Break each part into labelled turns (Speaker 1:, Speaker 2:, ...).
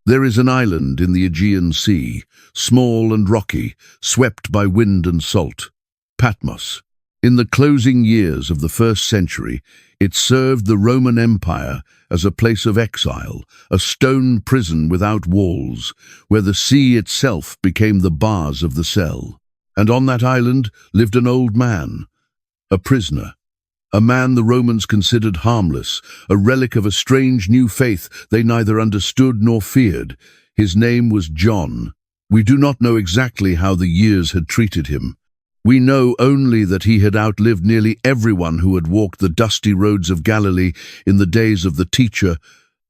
Speaker 1: There is an island in the Aegean Sea, small and rocky, swept by wind and salt. Patmos. In the closing years of the 1st century, it served the Roman Empire as a place of exile, a stone prison without walls, where the sea itself became the bars of the cell. And on that island lived an old man, a prisoner. A man the Romans considered harmless, a relic of a strange new faith they neither understood nor feared. His name was John. We do not know exactly how the years had treated him. We know only that he had outlived nearly everyone who had walked the dusty roads of Galilee in the days of the teacher,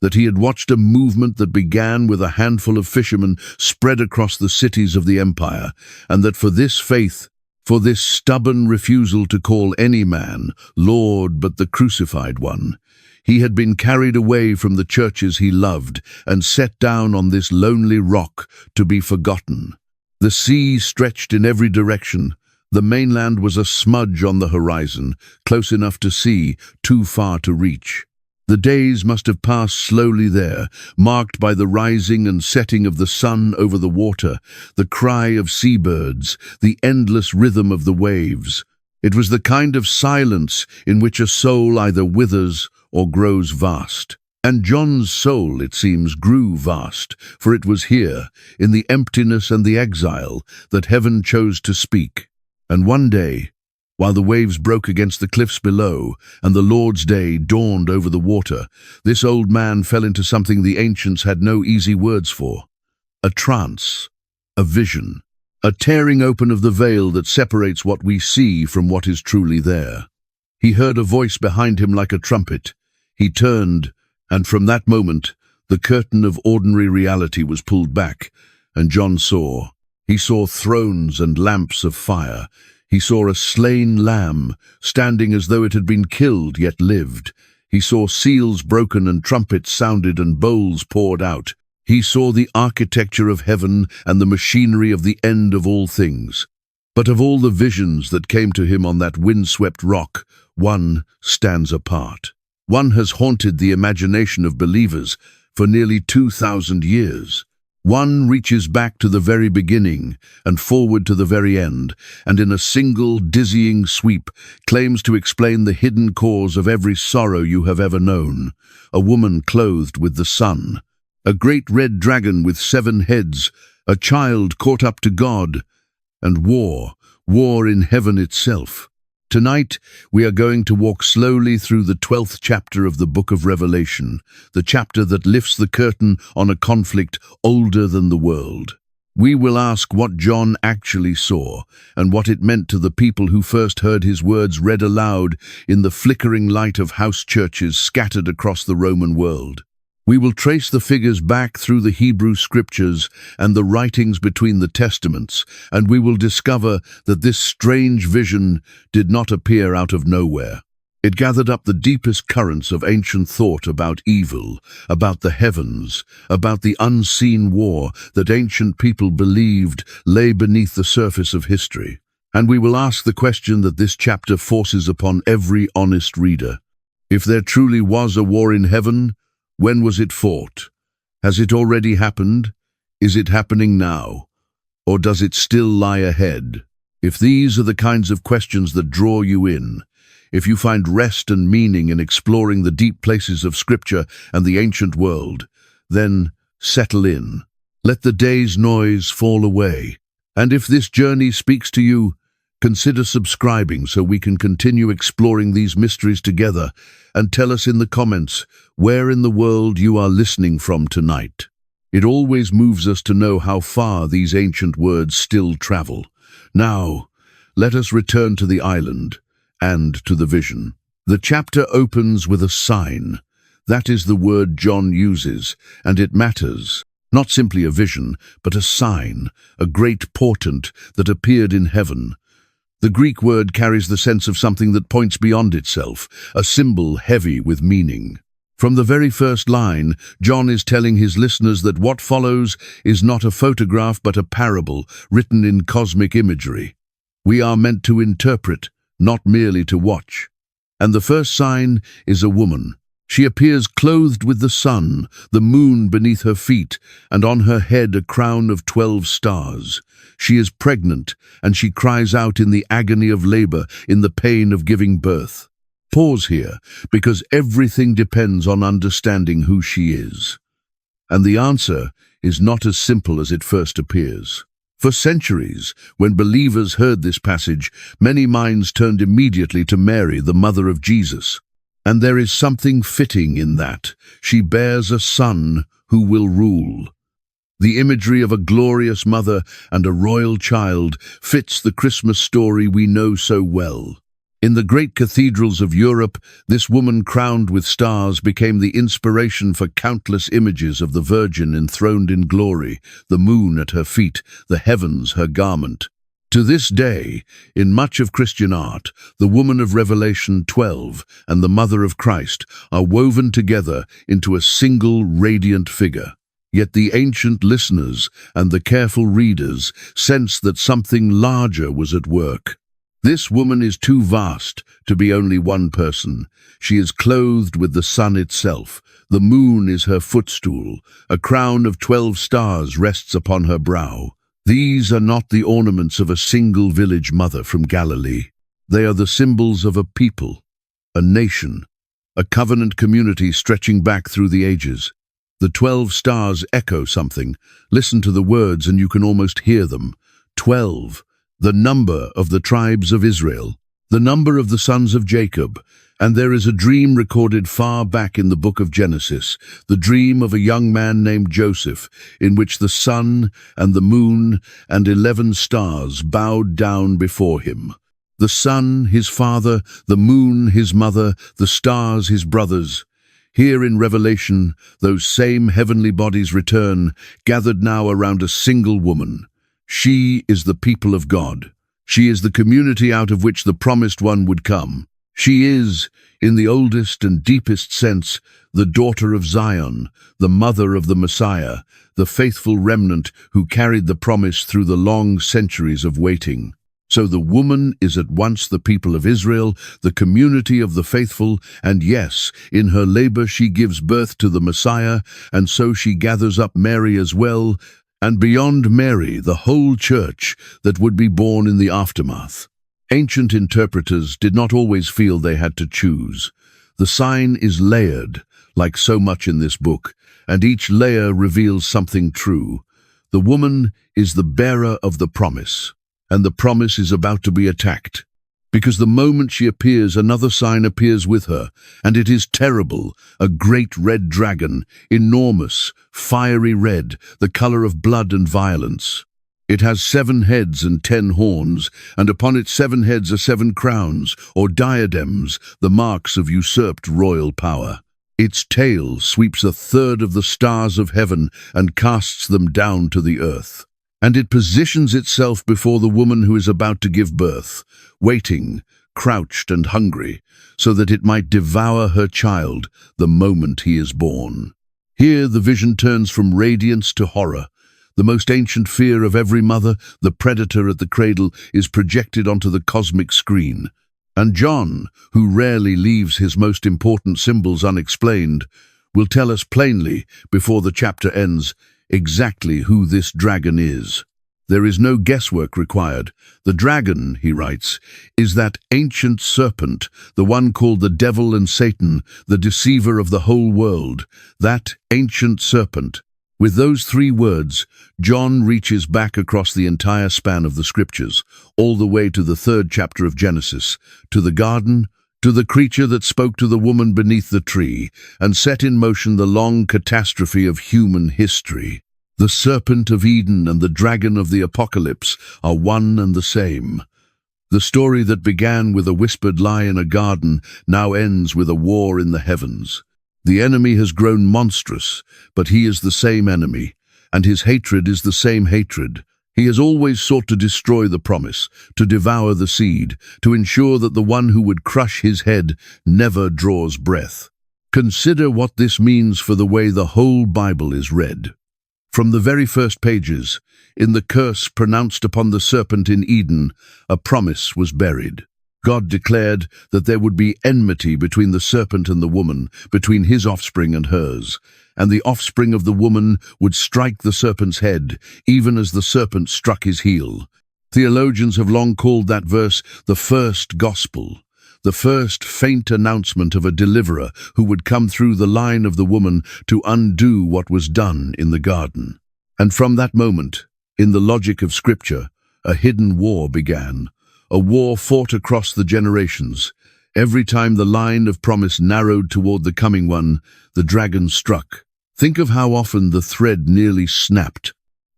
Speaker 1: that he had watched a movement that began with a handful of fishermen spread across the cities of the empire, and that for this faith, for this stubborn refusal to call any man Lord but the crucified one, he had been carried away from the churches he loved and set down on this lonely rock to be forgotten. The sea stretched in every direction. The mainland was a smudge on the horizon, close enough to see, too far to reach. The days must have passed slowly there, marked by the rising and setting of the sun over the water, the cry of seabirds, the endless rhythm of the waves. It was the kind of silence in which a soul either withers or grows vast. And John's soul, it seems, grew vast, for it was here, in the emptiness and the exile, that heaven chose to speak. And one day, while the waves broke against the cliffs below, and the Lord's day dawned over the water, this old man fell into something the ancients had no easy words for. A trance, a vision, a tearing open of the veil that separates what we see from what is truly there. He heard a voice behind him like a trumpet. He turned, and from that moment, the curtain of ordinary reality was pulled back, and John saw. He saw thrones and lamps of fire. He saw a slain lamb, standing as though it had been killed yet lived. He saw seals broken and trumpets sounded and bowls poured out. He saw the architecture of heaven and the machinery of the end of all things. But of all the visions that came to him on that windswept rock, one stands apart. One has haunted the imagination of believers for nearly 2,000 years. One reaches back to the very beginning and forward to the very end, and in a single dizzying sweep claims to explain the hidden cause of every sorrow you have ever known. A woman clothed with the sun, a great red dragon with 7 heads, a child caught up to God, and war in heaven itself. Tonight, we are going to walk slowly through the 12th chapter of the book of Revelation, the chapter that lifts the curtain on a conflict older than the world. We will ask what John actually saw and what it meant to the people who first heard his words read aloud in the flickering light of house churches scattered across the Roman world. We will trace the figures back through the Hebrew scriptures and the writings between the testaments, and we will discover that this strange vision did not appear out of nowhere. It gathered up the deepest currents of ancient thought about evil, about the heavens, about the unseen war that ancient people believed lay beneath the surface of history. And we will ask the question that this chapter forces upon every honest reader. If there truly was a war in heaven, when was it fought? Has it already happened? Is it happening now? Or does it still lie ahead? If these are the kinds of questions that draw you in, if you find rest and meaning in exploring the deep places of Scripture and the ancient world, then settle in. Let the day's noise fall away. And if this journey speaks to you, consider subscribing so we can continue exploring these mysteries together, and tell us in the comments where in the world you are listening from tonight. It always moves us to know how far these ancient words still travel. Now, let us return to the island and to the vision. The chapter opens with a sign. That is the word John uses, and it matters. Not simply a vision, but a sign, a great portent that appeared in heaven. The Greek word carries the sense of something that points beyond itself, a symbol heavy with meaning. From the very first line, John is telling his listeners that what follows is not a photograph but a parable written in cosmic imagery. We are meant to interpret, not merely to watch. And the first sign is a woman, She appears clothed with the sun, the moon beneath her feet, and on her head a crown of 12 stars. She is pregnant, and she cries out in the agony of labor, in the pain of giving birth. Pause here, because everything depends on understanding who she is. And the answer is not as simple as it first appears. For centuries, when believers heard this passage, many minds turned immediately to Mary, the mother of Jesus. And there is something fitting in that. She bears a son who will rule. The imagery of a glorious mother and a royal child fits the Christmas story we know so well. In the great cathedrals of Europe, this woman crowned with stars became the inspiration for countless images of the Virgin enthroned in glory, the moon at her feet, the heavens her garment. To this day, in much of Christian art, the woman of Revelation 12 and the mother of Christ are woven together into a single radiant figure. Yet the ancient listeners and the careful readers sense that something larger was at work. This woman is too vast to be only one person. She is clothed with the sun itself. The moon is her footstool. A crown of 12 stars rests upon her brow. These are not the ornaments of a single village mother from Galilee. They are the symbols of a people, a nation, a covenant community stretching back through the ages. The 12 stars echo something. Listen to the words and you can almost hear them. 12. The number of the tribes of Israel, the number of the sons of Jacob. And there is a dream recorded far back in the book of Genesis, the dream of a young man named Joseph, in which the sun and the moon and 11 stars bowed down before him. The sun, his father, the moon, his mother, the stars, his brothers. Here in Revelation, those same heavenly bodies return, gathered now around a single woman. She is the people of God. She is the community out of which the promised one would come. She is, in the oldest and deepest sense, the daughter of Zion, the mother of the Messiah, the faithful remnant who carried the promise through the long centuries of waiting. So the woman is at once the people of Israel, the community of the faithful, and yes, in her labor she gives birth to the Messiah, and so she gathers up Mary as well, and beyond Mary, the whole church that would be born in the aftermath. Ancient interpreters did not always feel they had to choose. The sign is layered, like so much in this book, and each layer reveals something true. The woman is the bearer of the promise, and the promise is about to be attacked. Because the moment she appears, another sign appears with her, and it is terrible, a great red dragon, enormous, fiery red, the color of blood and violence. It has 7 heads and 10 horns, and upon its 7 heads are 7 crowns, or diadems, the marks of usurped royal power. Its tail sweeps 1/3 of the stars of heaven and casts them down to the earth. And it positions itself before the woman who is about to give birth, waiting, crouched and hungry, so that it might devour her child the moment he is born. Here the vision turns from radiance to horror. The most ancient fear of every mother, the predator at the cradle, is projected onto the cosmic screen. And John, who rarely leaves his most important symbols unexplained, will tell us plainly, before the chapter ends, exactly who this dragon is. There is no guesswork required. The dragon, he writes, is that ancient serpent, the one called the devil and Satan, the deceiver of the whole world. That ancient serpent. With those 3 words, John reaches back across the entire span of the scriptures, all the way to the 3rd chapter of Genesis, to the garden, to the creature that spoke to the woman beneath the tree, and set in motion the long catastrophe of human history. The serpent of Eden and the dragon of the apocalypse are one and the same. The story that began with a whispered lie in a garden now ends with a war in the heavens. The enemy has grown monstrous, but he is the same enemy, and his hatred is the same hatred. He has always sought to destroy the promise, to devour the seed, to ensure that the one who would crush his head never draws breath. Consider what this means for the way the whole Bible is read. From the very first pages, in the curse pronounced upon the serpent in Eden, a promise was buried. God declared that there would be enmity between the serpent and the woman, between his offspring and hers, and the offspring of the woman would strike the serpent's head, even as the serpent struck his heel. Theologians have long called that verse the first gospel, the first faint announcement of a deliverer who would come through the line of the woman to undo what was done in the garden. And from that moment, in the logic of Scripture, a hidden war began, a war fought across the generations. Every time the line of promise narrowed toward the coming one, the dragon struck. Think of how often the thread nearly snapped.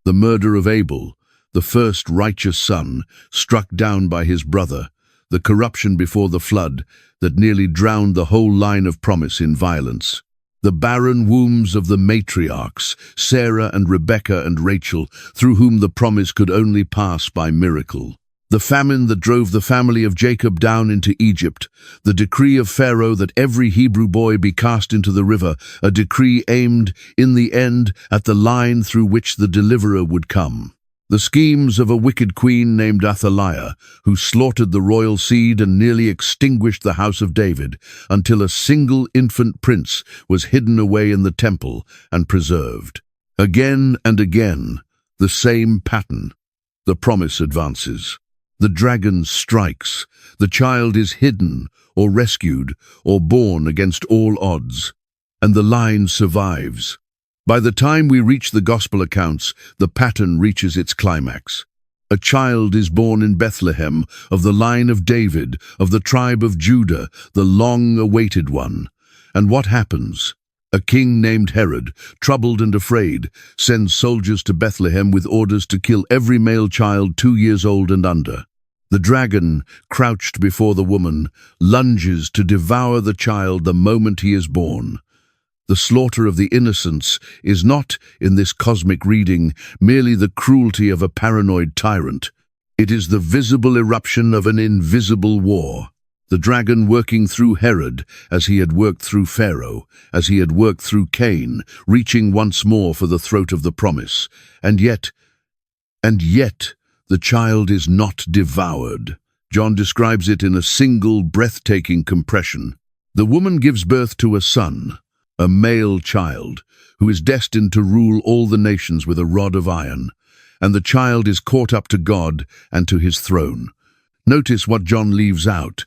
Speaker 1: The murder of Abel, the first righteous son, struck down by his brother, the corruption before the flood that nearly drowned the whole line of promise in violence. The barren wombs of the matriarchs, Sarah and Rebekah and Rachel, through whom the promise could only pass by miracle. The famine that drove the family of Jacob down into Egypt, the decree of Pharaoh that every Hebrew boy be cast into the river, a decree aimed, in the end, at the line through which the deliverer would come. The schemes of a wicked queen named Athaliah, who slaughtered the royal seed and nearly extinguished the house of David, until a single infant prince was hidden away in the temple and preserved. Again and again, the same pattern. The promise advances. The dragon strikes. The child is hidden, or rescued, or born against all odds. And the line survives. By the time we reach the Gospel accounts, the pattern reaches its climax. A child is born in Bethlehem, of the line of David, of the tribe of Judah, the long-awaited one. And what happens? A king named Herod, troubled and afraid, sends soldiers to Bethlehem with orders to kill every male child 2 years old and under. The dragon, crouched before the woman, lunges to devour the child the moment he is born. The slaughter of the innocents is not, in this cosmic reading, merely the cruelty of a paranoid tyrant. It is the visible eruption of an invisible war. The dragon working through Herod, as he had worked through Pharaoh, as he had worked through Cain, reaching once more for the throat of the promise. And yet, the child is not devoured. John describes it in a single, breathtaking compression. The woman gives birth to a son, a male child, who is destined to rule all the nations with a rod of iron, and the child is caught up to God and to his throne. Notice what John leaves out.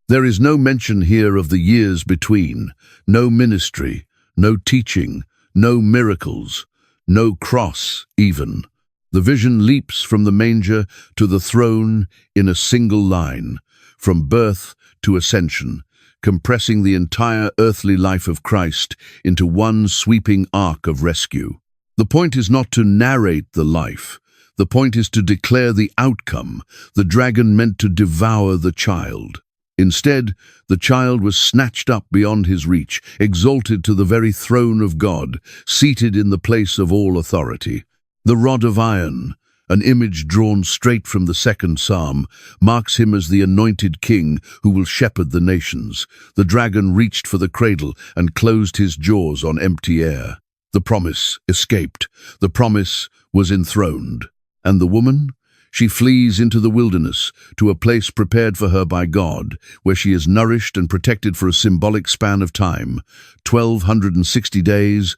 Speaker 1: There is no mention here of the years between, no ministry, no teaching, no miracles, no cross even. The vision leaps from the manger to the throne in a single line, from birth to ascension, compressing the entire earthly life of Christ into one sweeping arc of rescue. The point is not to narrate the life. The point is to declare the outcome. The dragon meant to devour the child. Instead, the child was snatched up beyond his reach, exalted to the very throne of God, seated in the place of all authority. The rod of iron, an image drawn straight from the second psalm, marks him as the anointed king who will shepherd the nations. The dragon reached for the cradle and closed his jaws on empty air. The promise escaped. The promise was enthroned. And the woman? She flees into the wilderness, to a place prepared for her by God, where she is nourished and protected for a symbolic span of time, 1,260 days,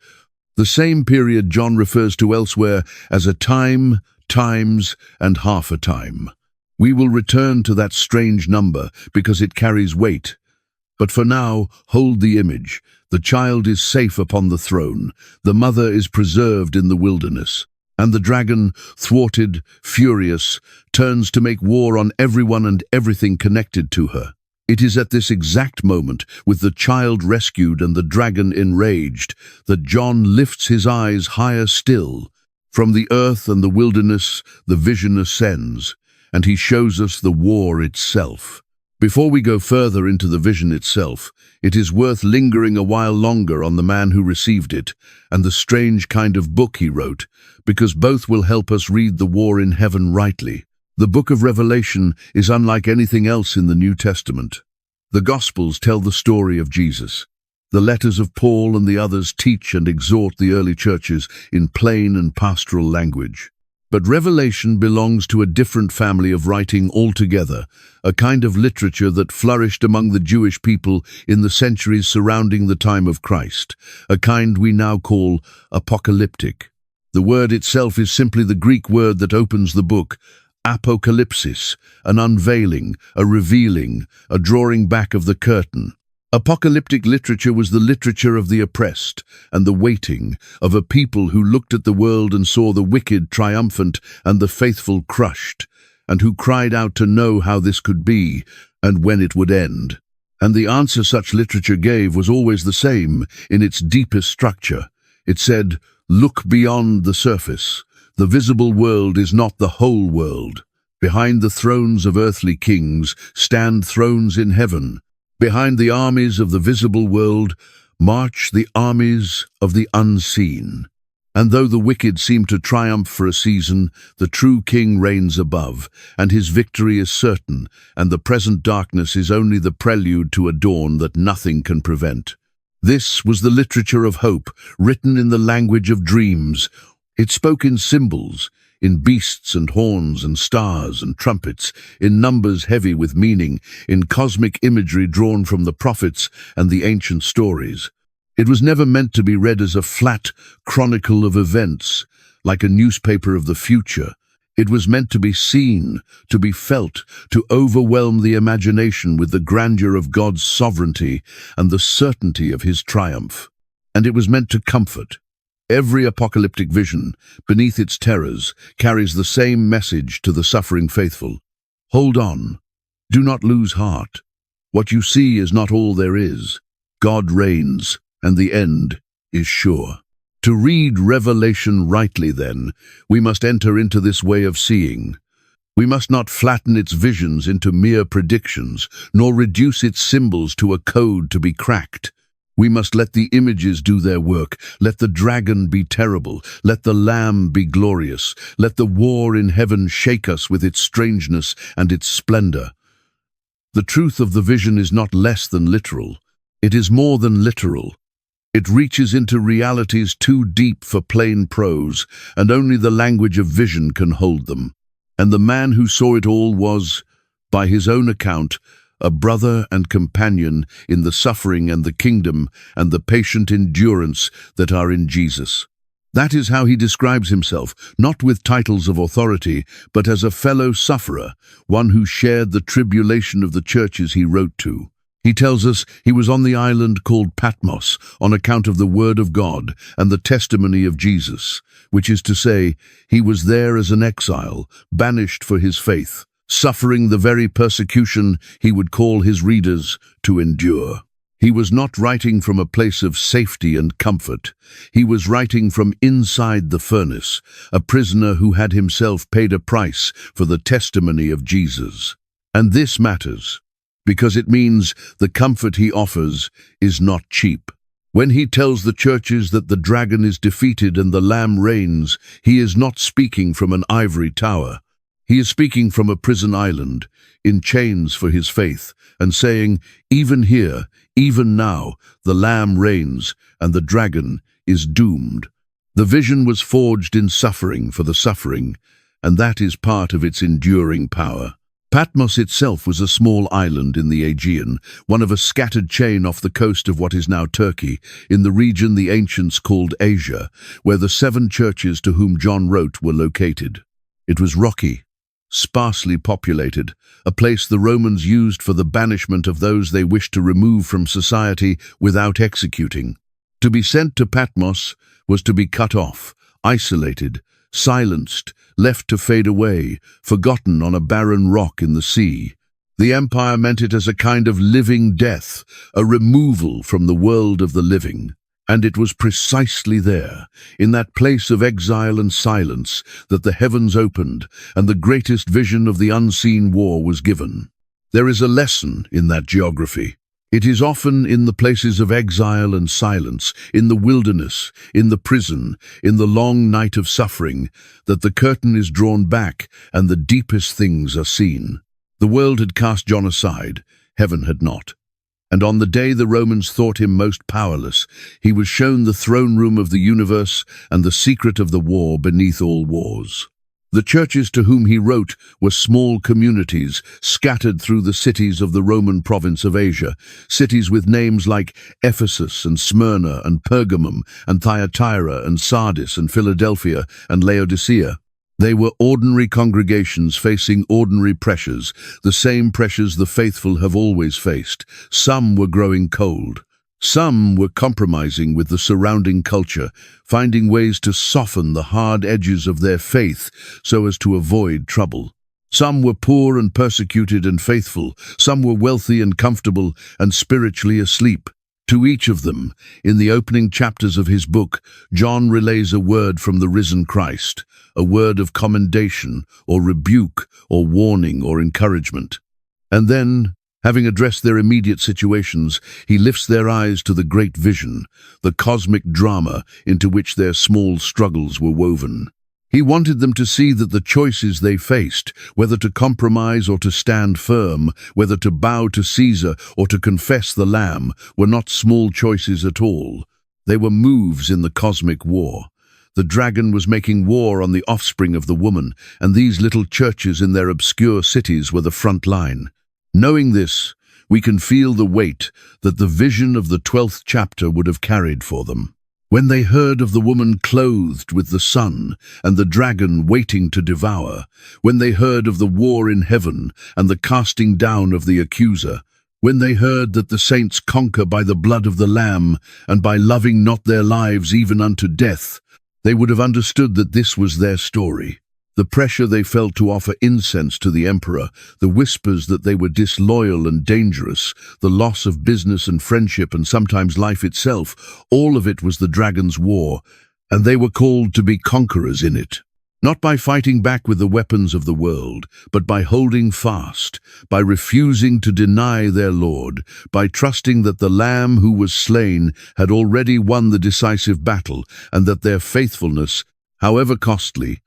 Speaker 1: the same period John refers to elsewhere as a time, times, and half a time. We will return to that strange number because it carries weight. But for now, hold the image. The child is safe upon the throne. The mother is preserved in the wilderness. And the dragon, thwarted, furious, turns to make war on everyone and everything connected to her. It is at this exact moment, with the child rescued and the dragon enraged, that John lifts his eyes higher still. From the earth and the wilderness, the vision ascends, and he shows us the war itself. Before we go further into the vision itself, it is worth lingering a while longer on the man who received it and the strange kind of book he wrote, because both will help us read the war in heaven rightly. The book of Revelation is unlike anything else in the New Testament. The Gospels tell the story of Jesus. The letters of Paul and the others teach and exhort the early churches in plain and pastoral language. But Revelation belongs to a different family of writing altogether, a kind of literature that flourished among the Jewish people in the centuries surrounding the time of Christ, a kind we now call apocalyptic. The word itself is simply the Greek word that opens the book, apocalypsis, an unveiling, a revealing, a drawing back of the curtain. Apocalyptic literature was the literature of the oppressed and the waiting, of a people who looked at the world and saw the wicked triumphant and the faithful crushed, and who cried out to know how this could be and when it would end. And the answer such literature gave was always the same in its deepest structure. It said, "Look beyond the surface. The visible world is not the whole world. Behind the thrones of earthly kings stand thrones in heaven. Behind the armies of the visible world march the armies of the unseen. And though the wicked seem to triumph for a season, the true king reigns above, and his victory is certain, and the present darkness is only the prelude to a dawn that nothing can prevent." This was the literature of hope, written in the language of dreams. It spoke in symbols, in beasts and horns and stars and trumpets, in numbers heavy with meaning, in cosmic imagery drawn from the prophets and the ancient stories. It was never meant to be read as a flat chronicle of events, like a newspaper of the future. It was meant to be seen, to be felt, to overwhelm the imagination with the grandeur of God's sovereignty and the certainty of his triumph. And it was meant to comfort. Every apocalyptic vision, beneath its terrors, carries the same message to the suffering faithful. Hold on. Do not lose heart. What you see is not all there is. God reigns, and the end is sure. To read Revelation rightly, then, we must enter into this way of seeing. We must not flatten its visions into mere predictions, nor reduce its symbols to a code to be cracked. We must let the images do their work. Let the dragon be terrible. Let the lamb be glorious. Let the war in heaven shake us with its strangeness and its splendor. The truth of the vision is not less than literal. It is more than literal. It reaches into realities too deep for plain prose, and only the language of vision can hold them. And the man who saw it all was, by his own account, a brother and companion in the suffering and the kingdom and the patient endurance that are in Jesus. That is how he describes himself, not with titles of authority, but as a fellow sufferer, one who shared the tribulation of the churches he wrote to. He tells us he was on the island called Patmos on account of the word of God and the testimony of Jesus, which is to say, he was there as an exile, banished for his faith, suffering the very persecution he would call his readers to endure. He was not writing from a place of safety and comfort. He was writing from inside the furnace, a prisoner who had himself paid a price for the testimony of Jesus. And this matters, because it means the comfort he offers is not cheap. When he tells the churches that the dragon is defeated and the Lamb reigns, he is not speaking from an ivory tower. He is speaking from a prison island, in chains for his faith, and saying, even here, even now, the Lamb reigns, and the dragon is doomed. The vision was forged in suffering for the suffering, and that is part of its enduring power. Patmos itself was a small island in the Aegean, one of a scattered chain off the coast of what is now Turkey, in the region the ancients called Asia, where the 7 churches to whom John wrote were located. It was rocky, sparsely populated, a place the Romans used for the banishment of those they wished to remove from society without executing. To be sent to Patmos was to be cut off, isolated, silenced, left to fade away, forgotten on a barren rock in the sea. The empire meant it as a kind of living death, a removal from the world of the living. And it was precisely there, in that place of exile and silence, that the heavens opened and the greatest vision of the unseen war was given. There is a lesson in that geography. It is often in the places of exile and silence, in the wilderness, in the prison, in the long night of suffering, that the curtain is drawn back and the deepest things are seen. The world had cast John aside, heaven had not. And on the day the Romans thought him most powerless, he was shown the throne room of the universe and the secret of the war beneath all wars. The churches to whom he wrote were small communities scattered through the cities of the Roman province of Asia, cities with names like Ephesus and Smyrna and Pergamum and Thyatira and Sardis and Philadelphia and Laodicea. They were ordinary congregations facing ordinary pressures, the same pressures the faithful have always faced. Some were growing cold. Some were compromising with the surrounding culture, finding ways to soften the hard edges of their faith so as to avoid trouble. Some were poor and persecuted and faithful. Some were wealthy and comfortable and spiritually asleep. To each of them, in the opening chapters of his book, John relays a word from the risen Christ, a word of commendation or rebuke or warning or encouragement. And then, having addressed their immediate situations, he lifts their eyes to the great vision, the cosmic drama into which their small struggles were woven. He wanted them to see that the choices they faced, whether to compromise or to stand firm, whether to bow to Caesar or to confess the Lamb, were not small choices at all. They were moves in the cosmic war. The dragon was making war on the offspring of the woman, and these little churches in their obscure cities were the front line. Knowing this, we can feel the weight that the vision of the 12th chapter would have carried for them. When they heard of the woman clothed with the sun and the dragon waiting to devour, when they heard of the war in heaven and the casting down of the accuser, when they heard that the saints conquer by the blood of the Lamb and by loving not their lives even unto death, they would have understood that this was their story. The pressure they felt to offer incense to the emperor, the whispers that they were disloyal and dangerous, the loss of business and friendship and sometimes life itself, all of it was the dragon's war, and they were called to be conquerors in it. Not by fighting back with the weapons of the world, but by holding fast, by refusing to deny their Lord, by trusting that the Lamb who was slain had already won the decisive battle, and that their faithfulness, however costly,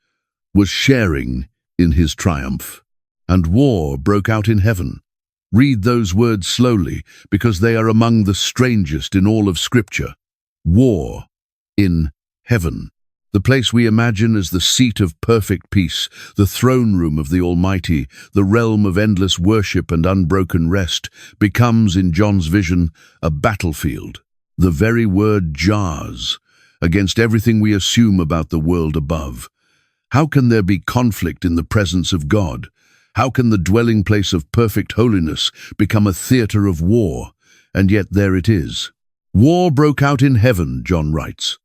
Speaker 1: was sharing in his triumph. And war broke out in heaven. Read those words slowly, because they are among the strangest in all of Scripture. War in heaven. The place we imagine as the seat of perfect peace, the throne room of the Almighty, the realm of endless worship and unbroken rest, becomes, in John's vision, a battlefield. The very word jars against everything we assume about the world above. How can there be conflict in the presence of God? How can the dwelling place of perfect holiness become a theater of war? And yet there it is. War broke out in heaven, John writes.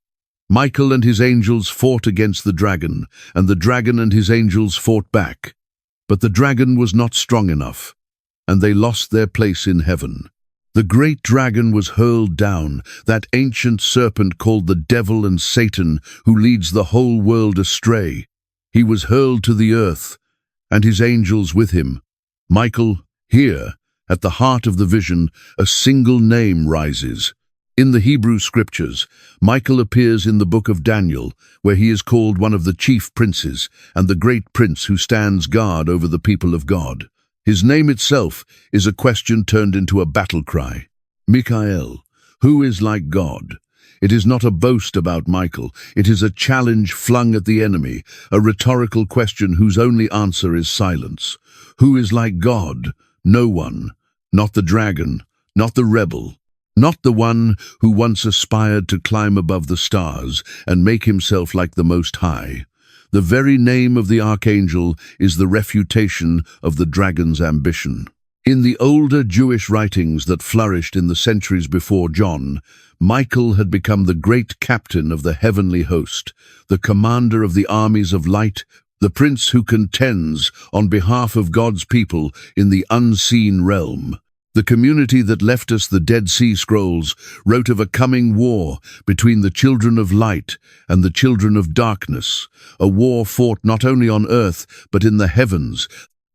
Speaker 1: Michael and his angels fought against the dragon, and the dragon and his angels fought back. But the dragon was not strong enough, and they lost their place in heaven. The great dragon was hurled down, that ancient serpent called the devil and Satan, who leads the whole world astray. He was hurled to the earth, and his angels with him. Michael, here, at the heart of the vision, a single name rises. In the Hebrew Scriptures, Michael appears in the book of Daniel, where he is called one of the chief princes and the great prince who stands guard over the people of God. His name itself is a question turned into a battle cry. Michael, who is like God? It is not a boast about Michael. It is a challenge flung at the enemy, a rhetorical question whose only answer is silence. Who is like God? No one. Not the dragon, not the rebel, not the one who once aspired to climb above the stars and make himself like the Most High. The very name of the archangel is the refutation of the dragon's ambition. In the older Jewish writings that flourished in the centuries before John, Michael had become the great captain of the heavenly host, the commander of the armies of light, the prince who contends on behalf of God's people in the unseen realm. The community that left us the Dead Sea Scrolls wrote of a coming war between the children of light and the children of darkness, a war fought not only on earth but in the heavens,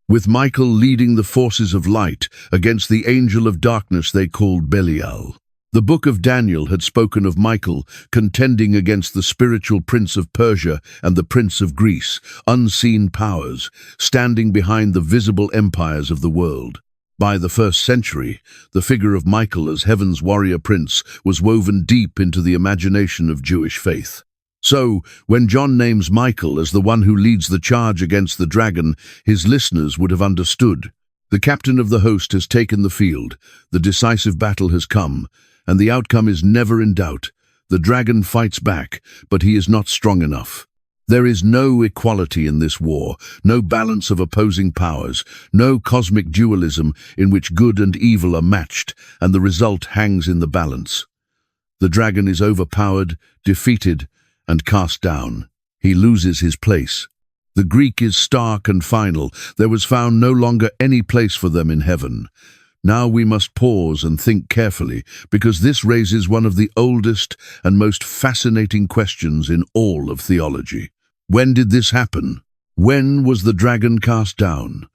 Speaker 1: with Michael leading the forces of light against the angel of darkness they called Belial. The book of Daniel had spoken of Michael contending against the spiritual prince of Persia and the prince of Greece, unseen powers, standing behind the visible empires of the world. By the 1st century, the figure of Michael as heaven's warrior prince was woven deep into the imagination of Jewish faith. So, when John names Michael as the one who leads the charge against the dragon, his listeners would have understood. The captain of the host has taken the field, the decisive battle has come, and the outcome is never in doubt. The dragon fights back, but he is not strong enough. There is no equality in this war, no balance of opposing powers, no cosmic dualism in which good and evil are matched, and the result hangs in the balance. The dragon is overpowered, defeated, and cast down. He loses his place. The Greek is stark and final. There was found no longer any place for them in heaven. Now we must pause and think carefully, because this raises one of the oldest and most fascinating questions in all of theology. When did this happen? When was the dragon cast down?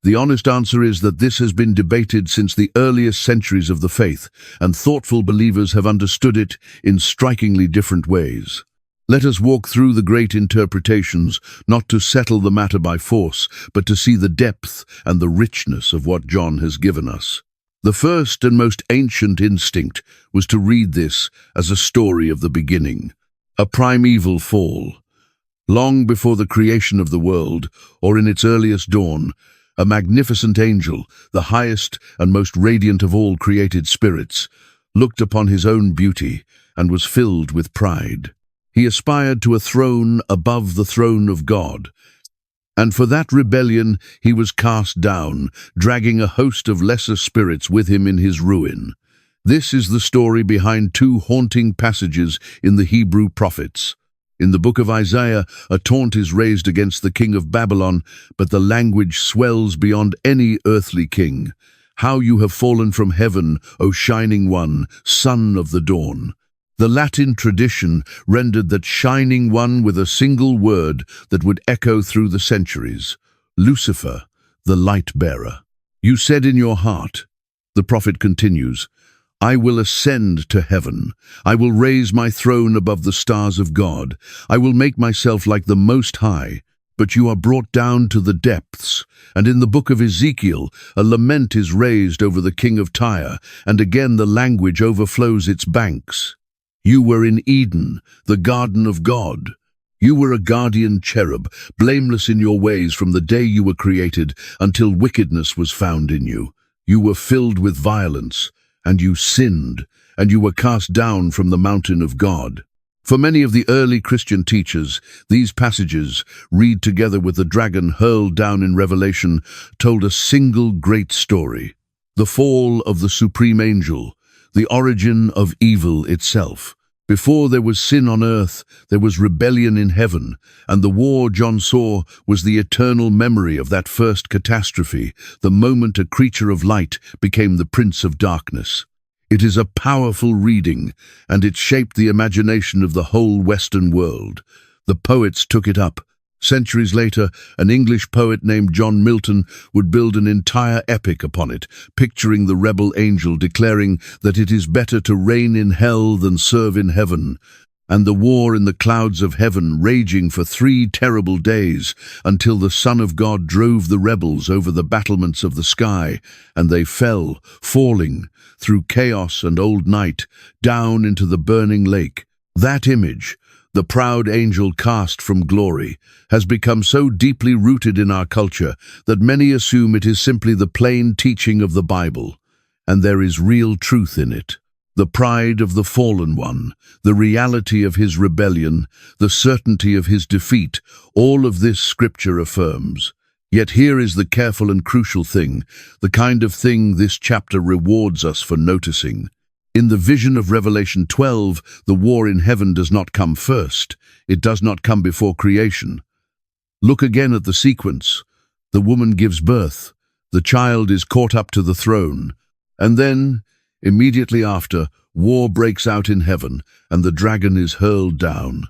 Speaker 1: The honest answer is that this has been debated since the earliest centuries of the faith, and thoughtful believers have understood it in strikingly different ways. Let us walk through the great interpretations, not to settle the matter by force, but to see the depth and the richness of what John has given us. The first and most ancient instinct was to read this as a story of the beginning, a primeval fall. Long before the creation of the world, or in its earliest dawn, a magnificent angel, the highest and most radiant of all created spirits, looked upon his own beauty and was filled with pride. He aspired to a throne above the throne of God, and for that rebellion he was cast down, dragging a host of lesser spirits with him in his ruin. This is the story behind two haunting passages in the Hebrew prophets. In the book of Isaiah, a taunt is raised against the king of Babylon, but the language swells beyond any earthly king. How you have fallen from heaven, O shining one, son of the dawn. The Latin tradition rendered that shining one with a single word that would echo through the centuries. Lucifer, the light-bearer. You said in your heart, the prophet continues, I will ascend to heaven. I will raise my throne above the stars of God. I will make myself like the Most High. But you are brought down to the depths. And in the book of Ezekiel, a lament is raised over the king of Tyre, and again the language overflows its banks. You were in Eden, the garden of God. You were a guardian cherub, blameless in your ways from the day you were created until wickedness was found in you. You were filled with violence, and you sinned, and you were cast down from the mountain of God. For many of the early Christian teachers, these passages, read together with the dragon hurled down in Revelation, told a single great story. The fall of the supreme angel, the origin of evil itself. Before there was sin on earth, there was rebellion in heaven, and the war John saw was the eternal memory of that first catastrophe, the moment a creature of light became the prince of darkness. It is a powerful reading, and it shaped the imagination of the whole Western world. The poets took it up. Centuries later, an English poet named John Milton would build an entire epic upon it, picturing the rebel angel declaring that it is better to reign in hell than serve in heaven, and the war in the clouds of heaven raging for 3 terrible days until the Son of God drove the rebels over the battlements of the sky, and they fell, falling, through chaos and old night, down into the burning lake. That image, the proud angel cast from glory, has become so deeply rooted in our culture that many assume it is simply the plain teaching of the Bible, and there is real truth in it. The pride of the fallen one, the reality of his rebellion, the certainty of his defeat, all of this Scripture affirms. Yet here is the careful and crucial thing, the kind of thing this chapter rewards us for noticing. In the vision of Revelation 12, the war in heaven does not come first. It does not come before creation. Look again at the sequence. The woman gives birth. The child is caught up to the throne. And then, immediately after, war breaks out in heaven, and the dragon is hurled down.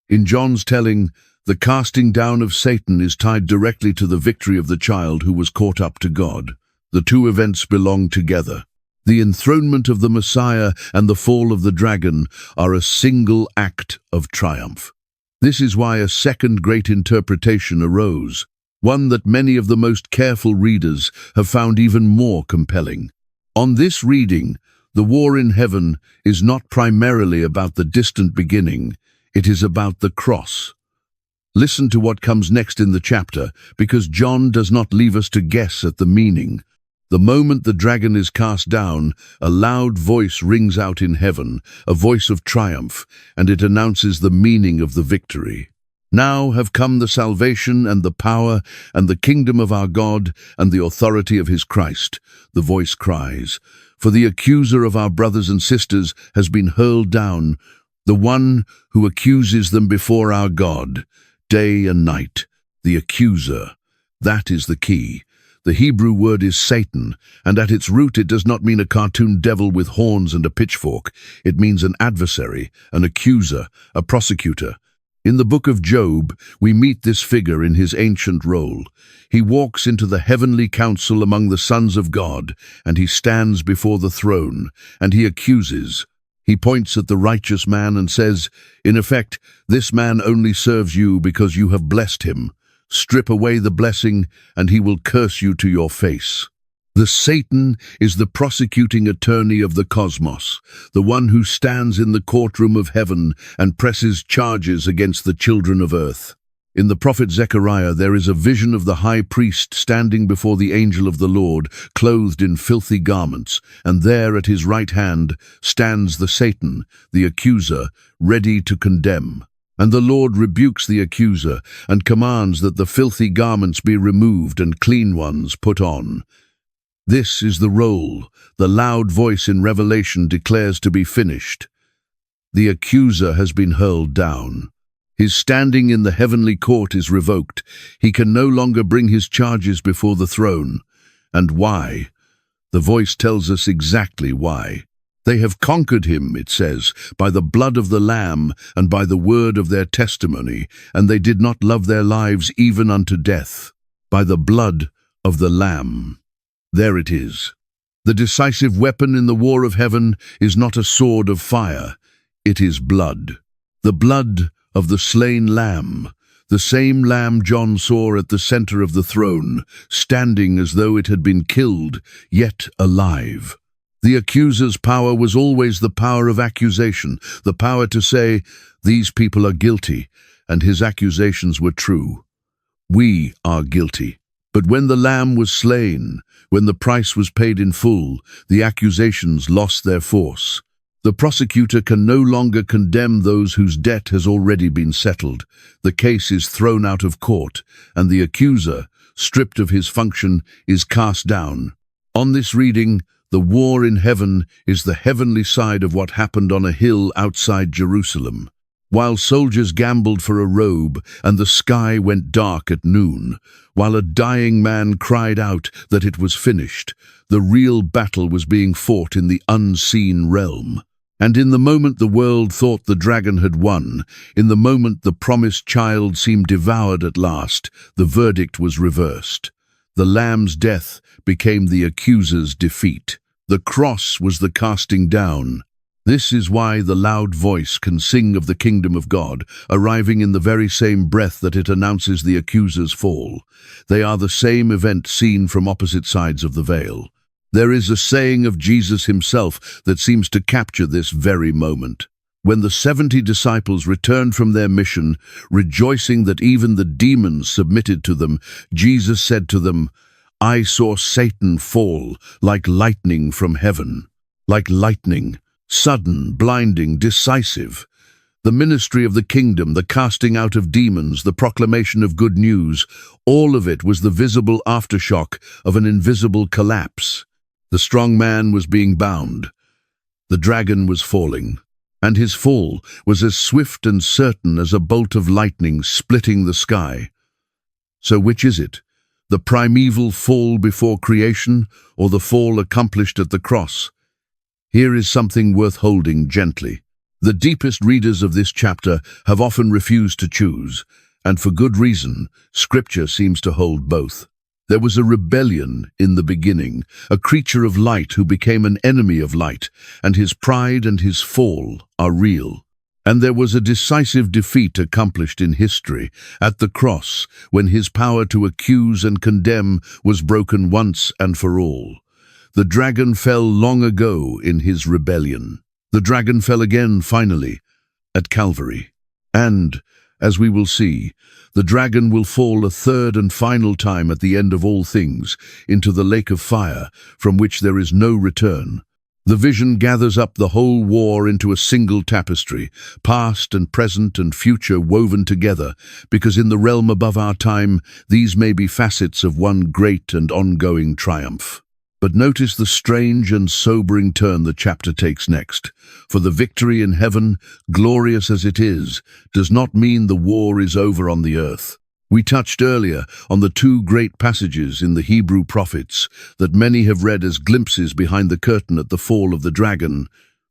Speaker 1: In John's telling, the casting down of Satan is tied directly to the victory of the child who was caught up to God. The two events belong together. The enthronement of the Messiah and the fall of the dragon are a single act of triumph. This is why a second great interpretation arose, one that many of the most careful readers have found even more compelling. On this reading, the war in heaven is not primarily about the distant beginning. It is about the cross. Listen to what comes next in the chapter, because John does not leave us to guess at the meaning. The moment the dragon is cast down, a loud voice rings out in heaven, a voice of triumph, and it announces the meaning of the victory. Now have come the salvation and the power and the kingdom of our God and the authority of his Christ, the voice cries. For the accuser of our brothers and sisters has been hurled down, the one who accuses them before our God, day and night, the accuser. That is the key. The Hebrew word is Satan, and at its root it does not mean a cartoon devil with horns and a pitchfork. It means an adversary, an accuser, a prosecutor. In the book of Job, we meet this figure in his ancient role. He walks into the heavenly council among the sons of God, and he stands before the throne, and he accuses. He points at the righteous man and says, in effect, this man only serves you because you have blessed him. Strip away the blessing, and he will curse you to your face. The Satan is the prosecuting attorney of the cosmos, the one who stands in the courtroom of heaven and presses charges against the children of earth. In the prophet Zechariah, there is a vision of the high priest standing before the angel of the Lord, clothed in filthy garments, and there at his right hand stands the Satan, the accuser, ready to condemn. And the Lord rebukes the accuser and commands that the filthy garments be removed and clean ones put on. This is the role the loud voice in Revelation declares to be finished. The accuser has been hurled down. His standing in the heavenly court is revoked. He can no longer bring his charges before the throne. And why? The voice tells us exactly why. They have conquered him, it says, by the blood of the Lamb and by the word of their testimony, and they did not love their lives even unto death. By the blood of the Lamb. There it is. The decisive weapon in the war of heaven is not a sword of fire. It is blood. The blood of the slain Lamb. The same Lamb John saw at the center of the throne, standing as though it had been killed, yet alive. The accuser's power was always the power of accusation, the power to say, these people are guilty, and his accusations were true. We are guilty. But when the Lamb was slain, when the price was paid in full, the accusations lost their force. The prosecutor can no longer condemn those whose debt has already been settled. The case is thrown out of court, and the accuser, stripped of his function, is cast down. On this reading, the war in heaven is the heavenly side of what happened on a hill outside Jerusalem. While soldiers gambled for a robe and the sky went dark at noon, while a dying man cried out that it was finished, the real battle was being fought in the unseen realm. And in the moment the world thought the dragon had won, in the moment the promised child seemed devoured at last, the verdict was reversed. The Lamb's death became the accuser's defeat. The cross was the casting down. This is why the loud voice can sing of the kingdom of God, arriving in the very same breath that it announces the accuser's fall. They are the same event seen from opposite sides of the veil. There is a saying of Jesus himself that seems to capture this very moment. When the 70 disciples returned from their mission, rejoicing that even the demons submitted to them, Jesus said to them, I saw Satan fall like lightning from heaven. Like lightning, sudden, blinding, decisive. The ministry of the kingdom, the casting out of demons, the proclamation of good news, all of it was the visible aftershock of an invisible collapse. The strong man was being bound. The dragon was falling, and his fall was as swift and certain as a bolt of lightning splitting the sky. So which is it? The primeval fall before creation, or the fall accomplished at the cross? Here is something worth holding gently. The deepest readers of this chapter have often refused to choose, and for good reason. Scripture seems to hold both. There was a rebellion in the beginning, a creature of light who became an enemy of light, and his pride and his fall are real. And there was a decisive defeat accomplished in history, at the cross, when his power to accuse and condemn was broken once and for all. The dragon fell long ago in his rebellion. The dragon fell again, finally, at Calvary. And, as we will see, the dragon will fall a third and final time at the end of all things into the lake of fire, from which there is no return. The vision gathers up the whole war into a single tapestry, past and present and future woven together, because in the realm above our time, these may be facets of one great and ongoing triumph. But notice the strange and sobering turn the chapter takes next. For the victory in heaven, glorious as it is, does not mean the war is over on the earth. We touched earlier on the two great passages in the Hebrew prophets that many have read as glimpses behind the curtain at the fall of the dragon,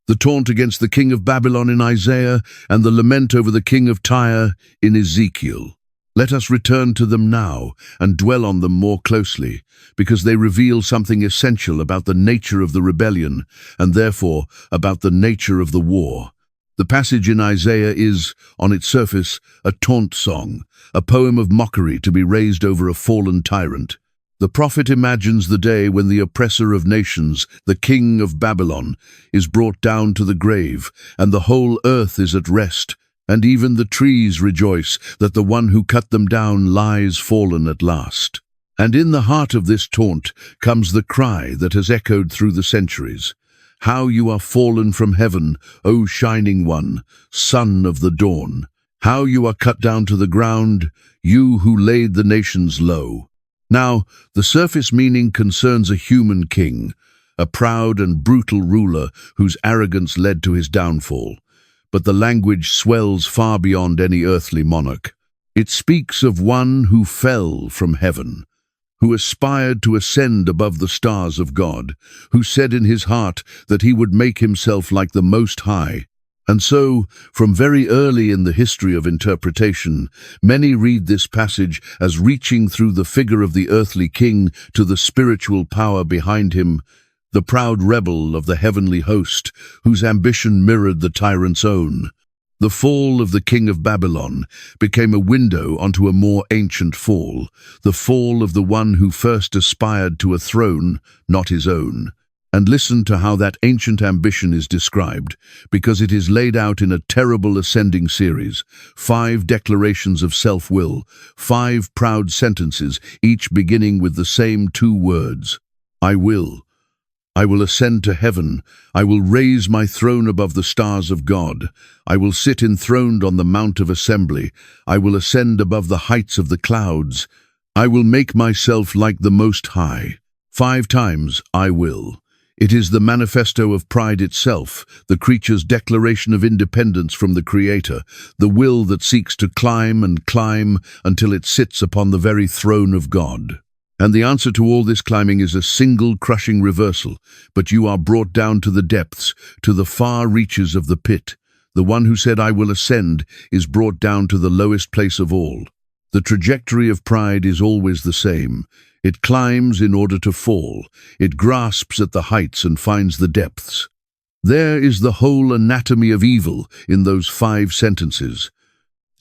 Speaker 1: the taunt against the king of Babylon in Isaiah and the lament over the king of Tyre in Ezekiel. Let us return to them now and dwell on them more closely, because they reveal something essential about the nature of the rebellion and therefore about the nature of the war. The passage in Isaiah is, on its surface, a taunt song, a poem of mockery to be raised over a fallen tyrant. The prophet imagines the day when the oppressor of nations, the king of Babylon, is brought down to the grave, and the whole earth is at rest, and even the trees rejoice that the one who cut them down lies fallen at last. And in the heart of this taunt comes the cry that has echoed through the centuries. How you are fallen from heaven, O shining one, son of the dawn. How you are cut down to the ground, you who laid the nations low. Now, the surface meaning concerns a human king, a proud and brutal ruler whose arrogance led to his downfall. But the language swells far beyond any earthly monarch. It speaks of one who fell from heaven, who aspired to ascend above the stars of God, who said in his heart that he would make himself like the Most High. And so, from very early in the history of interpretation, many read this passage as reaching through the figure of the earthly king to the spiritual power behind him, the proud rebel of the heavenly host, whose ambition mirrored the tyrant's own. The fall of the king of Babylon became a window onto a more ancient fall, the fall of the one who first aspired to a throne, not his own. And listen to how that ancient ambition is described, because it is laid out in a terrible ascending series, 5 declarations of self-will, 5 proud sentences, each beginning with the same 2 words. I will ascend to heaven. I will raise my throne above the stars of God. I will sit enthroned on the mount of assembly. I will ascend above the heights of the clouds. I will make myself like the Most High. 5 times, I will. It is the manifesto of pride itself, the creature's declaration of independence from the Creator, the will that seeks to climb and climb until it sits upon the very throne of God. And the answer to all this climbing is a single crushing reversal, but you are brought down to the depths, to the far reaches of the pit. The one who said, I will ascend, is brought down to the lowest place of all. The trajectory of pride is always the same. It climbs in order to fall. It grasps at the heights and finds the depths. There is the whole anatomy of evil in those 5 sentences.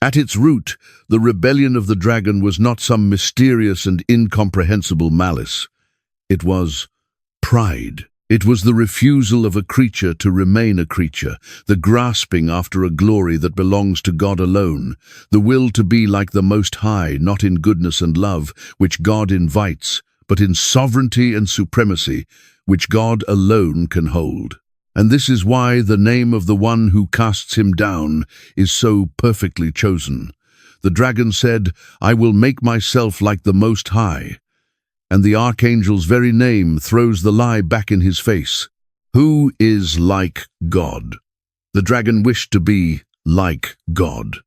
Speaker 1: At its root, the rebellion of the dragon was not some mysterious and incomprehensible malice. It was pride. It was the refusal of a creature to remain a creature, the grasping after a glory that belongs to God alone, the will to be like the Most High, not in goodness and love, which God invites, but in sovereignty and supremacy, which God alone can hold. And this is why the name of the one who casts him down is so perfectly chosen. The dragon said, I will make myself like the Most High. And the archangel's very name throws the lie back in his face. Who is like God? The dragon wished to be like God.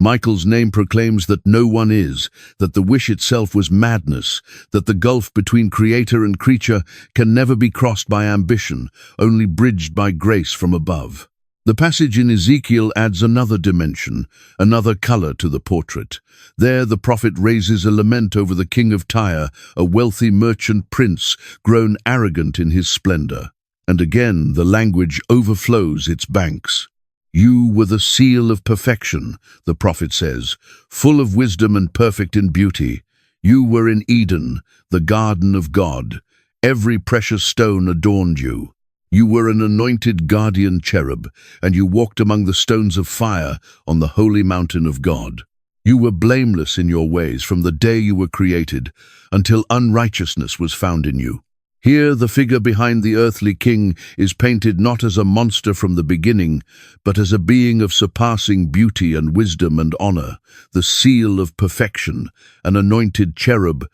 Speaker 1: Michael's name proclaims that no one is, that the wish itself was madness, that the gulf between creator and creature can never be crossed by ambition, only bridged by grace from above. The passage in Ezekiel adds another dimension, another color to the portrait. There the prophet raises a lament over the king of Tyre, a wealthy merchant prince, grown arrogant in his splendor. And again the language overflows its banks. You were the seal of perfection, the prophet says, full of wisdom and perfect in beauty. You were in Eden, the garden of God. Every precious stone adorned you. You were an anointed guardian cherub, and you walked among the stones of fire on the holy mountain of God. You were blameless in your ways from the day you were created, until unrighteousness was found in you. Here the figure behind the earthly king is painted not as a monster from the beginning, but as a being of surpassing beauty and wisdom and honor, the seal of perfection, an anointed cherub,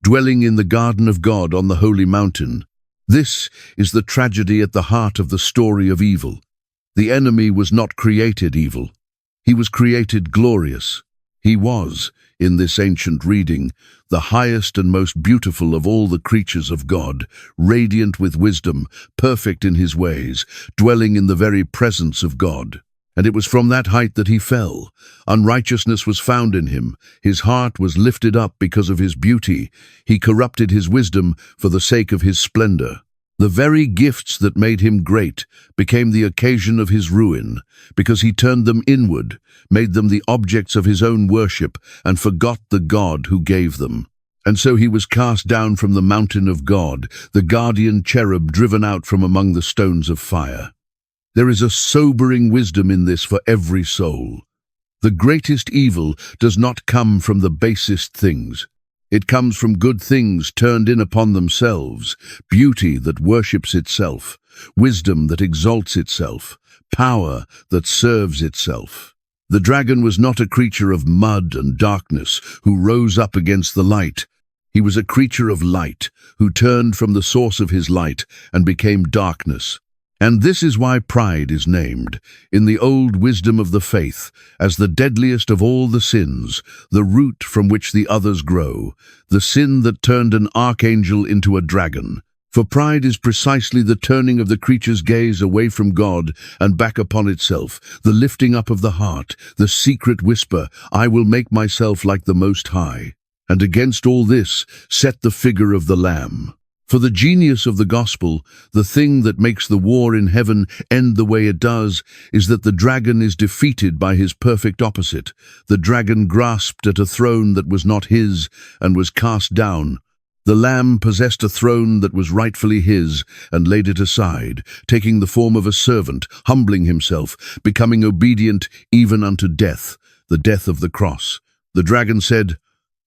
Speaker 1: dwelling in the garden of God on the holy mountain. This is the tragedy at the heart of the story of evil. The enemy was not created evil. He was created glorious. He was, in this ancient reading, the highest and most beautiful of all the creatures of God, radiant with wisdom, perfect in his ways, dwelling in the very presence of God. And it was from that height that he fell. Unrighteousness was found in him. His heart was lifted up because of his beauty. He corrupted his wisdom for the sake of his splendor. The very gifts that made him great became the occasion of his ruin, because he turned them inward, made them the objects of his own worship, and forgot the God who gave them. And so he was cast down from the mountain of God, the guardian cherub driven out from among the stones of fire. There is a sobering wisdom in this for every soul. The greatest evil does not come from the basest things. It comes from good things turned in upon themselves, beauty that worships itself, wisdom that exalts itself, power that serves itself. The dragon was not a creature of mud and darkness who rose up against the light. He was a creature of light who turned from the source of his light and became darkness. And this is why pride is named, in the old wisdom of the faith, as the deadliest of all the sins, the root from which the others grow, the sin that turned an archangel into a dragon. For pride is precisely the turning of the creature's gaze away from God and back upon itself, the lifting up of the heart, the secret whisper, I will make myself like the Most High. And against all this, set the figure of the Lamb. For the genius of the gospel, the thing that makes the war in heaven end the way it does, is that the dragon is defeated by his perfect opposite. The dragon grasped at a throne that was not his and was cast down. The Lamb possessed a throne that was rightfully his and laid it aside, taking the form of a servant, humbling himself, becoming obedient even unto death, the death of the cross. The dragon said,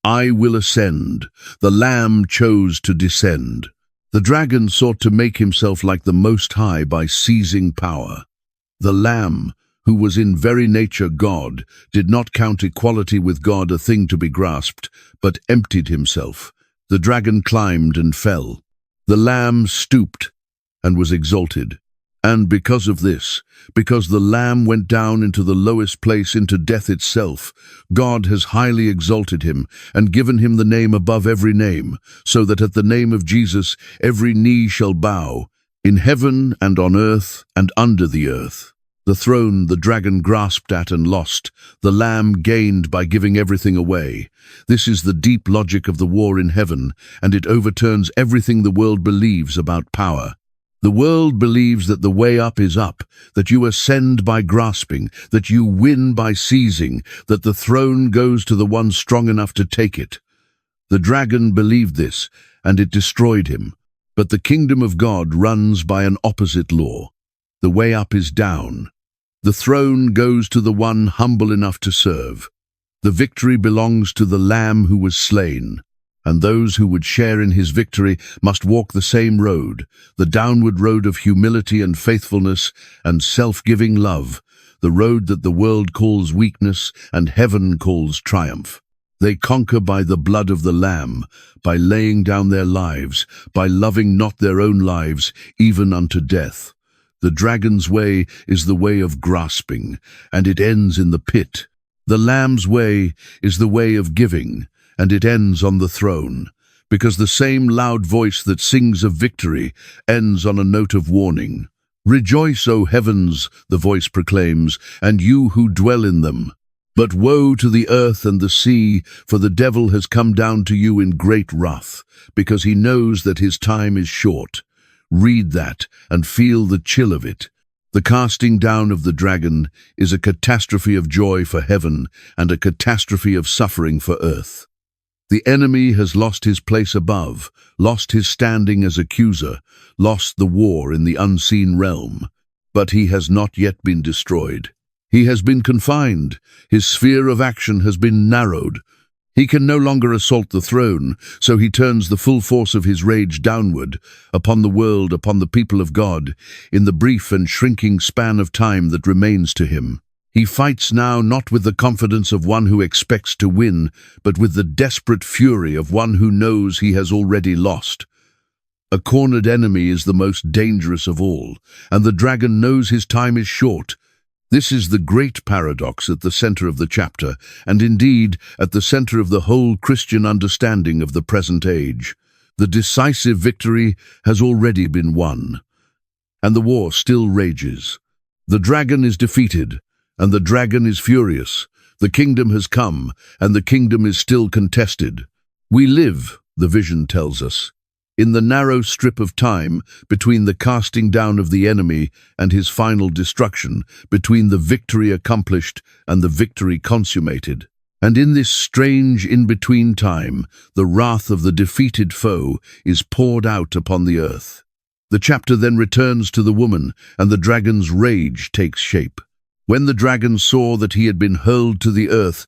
Speaker 1: I will ascend. The Lamb chose to descend. The dragon sought to make himself like the Most High by seizing power. The Lamb, who was in very nature God, did not count equality with God a thing to be grasped, but emptied himself. The dragon climbed and fell. The Lamb stooped and was exalted. And because of this, because the Lamb went down into the lowest place, into death itself, God has highly exalted him and given him the name above every name, so that at the name of Jesus every knee shall bow, in heaven and on earth and under the earth. The throne the dragon grasped at and lost, the Lamb gained by giving everything away. This is the deep logic of the war in heaven, and it overturns everything the world believes about power. The world believes that the way up is up, that you ascend by grasping, that you win by seizing, that the throne goes to the one strong enough to take it. The dragon believed this, and it destroyed him. But the kingdom of God runs by an opposite law. The way up is down. The throne goes to the one humble enough to serve. The victory belongs to the Lamb who was slain. And those who would share in his victory must walk the same road, the downward road of humility and faithfulness and self-giving love, the road that the world calls weakness and heaven calls triumph. They conquer by the blood of the Lamb, by laying down their lives, by loving not their own lives, even unto death. The dragon's way is the way of grasping, and it ends in the pit. The Lamb's way is the way of giving, and it ends on the throne, because the same loud voice that sings of victory ends on a note of warning. Rejoice, O heavens, the voice proclaims, and you who dwell in them. But woe to the earth and the sea, for the devil has come down to you in great wrath, because he knows that his time is short. Read that and feel the chill of it. The casting down of the dragon is a catastrophe of joy for heaven and a catastrophe of suffering for earth. The enemy has lost his place above, lost his standing as accuser, lost the war in the unseen realm. But he has not yet been destroyed. He has been confined. His sphere of action has been narrowed. He can no longer assault the throne, so he turns the full force of his rage downward, upon the world, upon the people of God, in the brief and shrinking span of time that remains to him. He fights now not with the confidence of one who expects to win, but with the desperate fury of one who knows he has already lost. A cornered enemy is the most dangerous of all, and the dragon knows his time is short. This is the great paradox at the center of the chapter, and indeed at the center of the whole Christian understanding of the present age. The decisive victory has already been won, and the war still rages. The dragon is defeated, and the dragon is furious. The kingdom has come, and the kingdom is still contested. We live, the vision tells us, in the narrow strip of time between the casting down of the enemy and his final destruction, between the victory accomplished and the victory consummated. And in this strange in-between time, the wrath of the defeated foe is poured out upon the earth. The chapter then returns to the woman, and the dragon's rage takes shape. When the dragon saw that he had been hurled to the earth,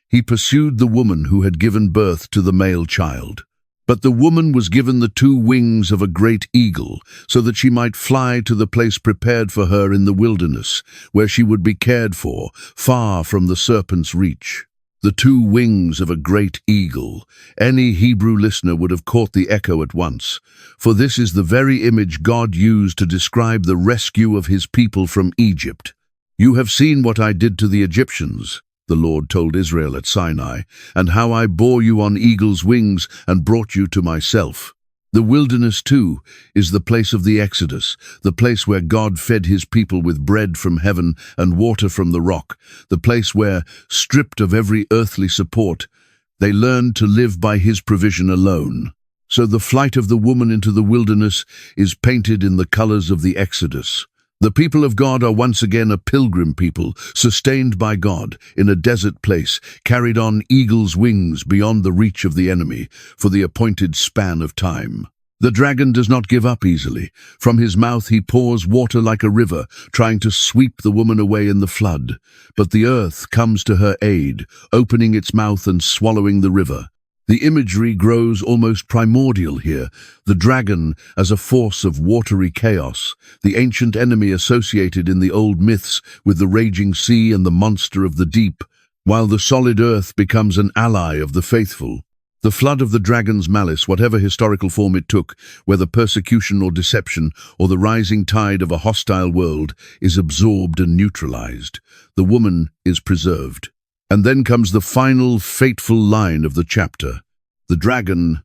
Speaker 1: he pursued the woman who had given birth to the male child. But the woman was given the 2 wings of a great eagle, so that she might fly to the place prepared for her in the wilderness, where she would be cared for, far from the serpent's reach. The 2 wings of a great eagle. Any Hebrew listener would have caught the echo at once, for this is the very image God used to describe the rescue of his people from Egypt. "You have seen what I did to the Egyptians," the Lord told Israel at Sinai, "and how I bore you on eagle's wings and brought you to myself." The wilderness, too, is the place of the Exodus, the place where God fed his people with bread from heaven and water from the rock, the place where, stripped of every earthly support, they learned to live by his provision alone. So the flight of the woman into the wilderness is painted in the colors of the Exodus. The people of God are once again a pilgrim people, sustained by God, in a desert place, carried on eagle's wings beyond the reach of the enemy, for the appointed span of time. The dragon does not give up easily. From his mouth he pours water like a river, trying to sweep the woman away in the flood. But the earth comes to her aid, opening its mouth and swallowing the river. The imagery grows almost primordial here, the dragon as a force of watery chaos, the ancient enemy associated in the old myths with the raging sea and the monster of the deep, while the solid earth becomes an ally of the faithful. The flood of the dragon's malice, whatever historical form it took, whether persecution or deception, or the rising tide of a hostile world, is absorbed and neutralized. The woman is preserved. And then comes the final, fateful line of the chapter. The dragon,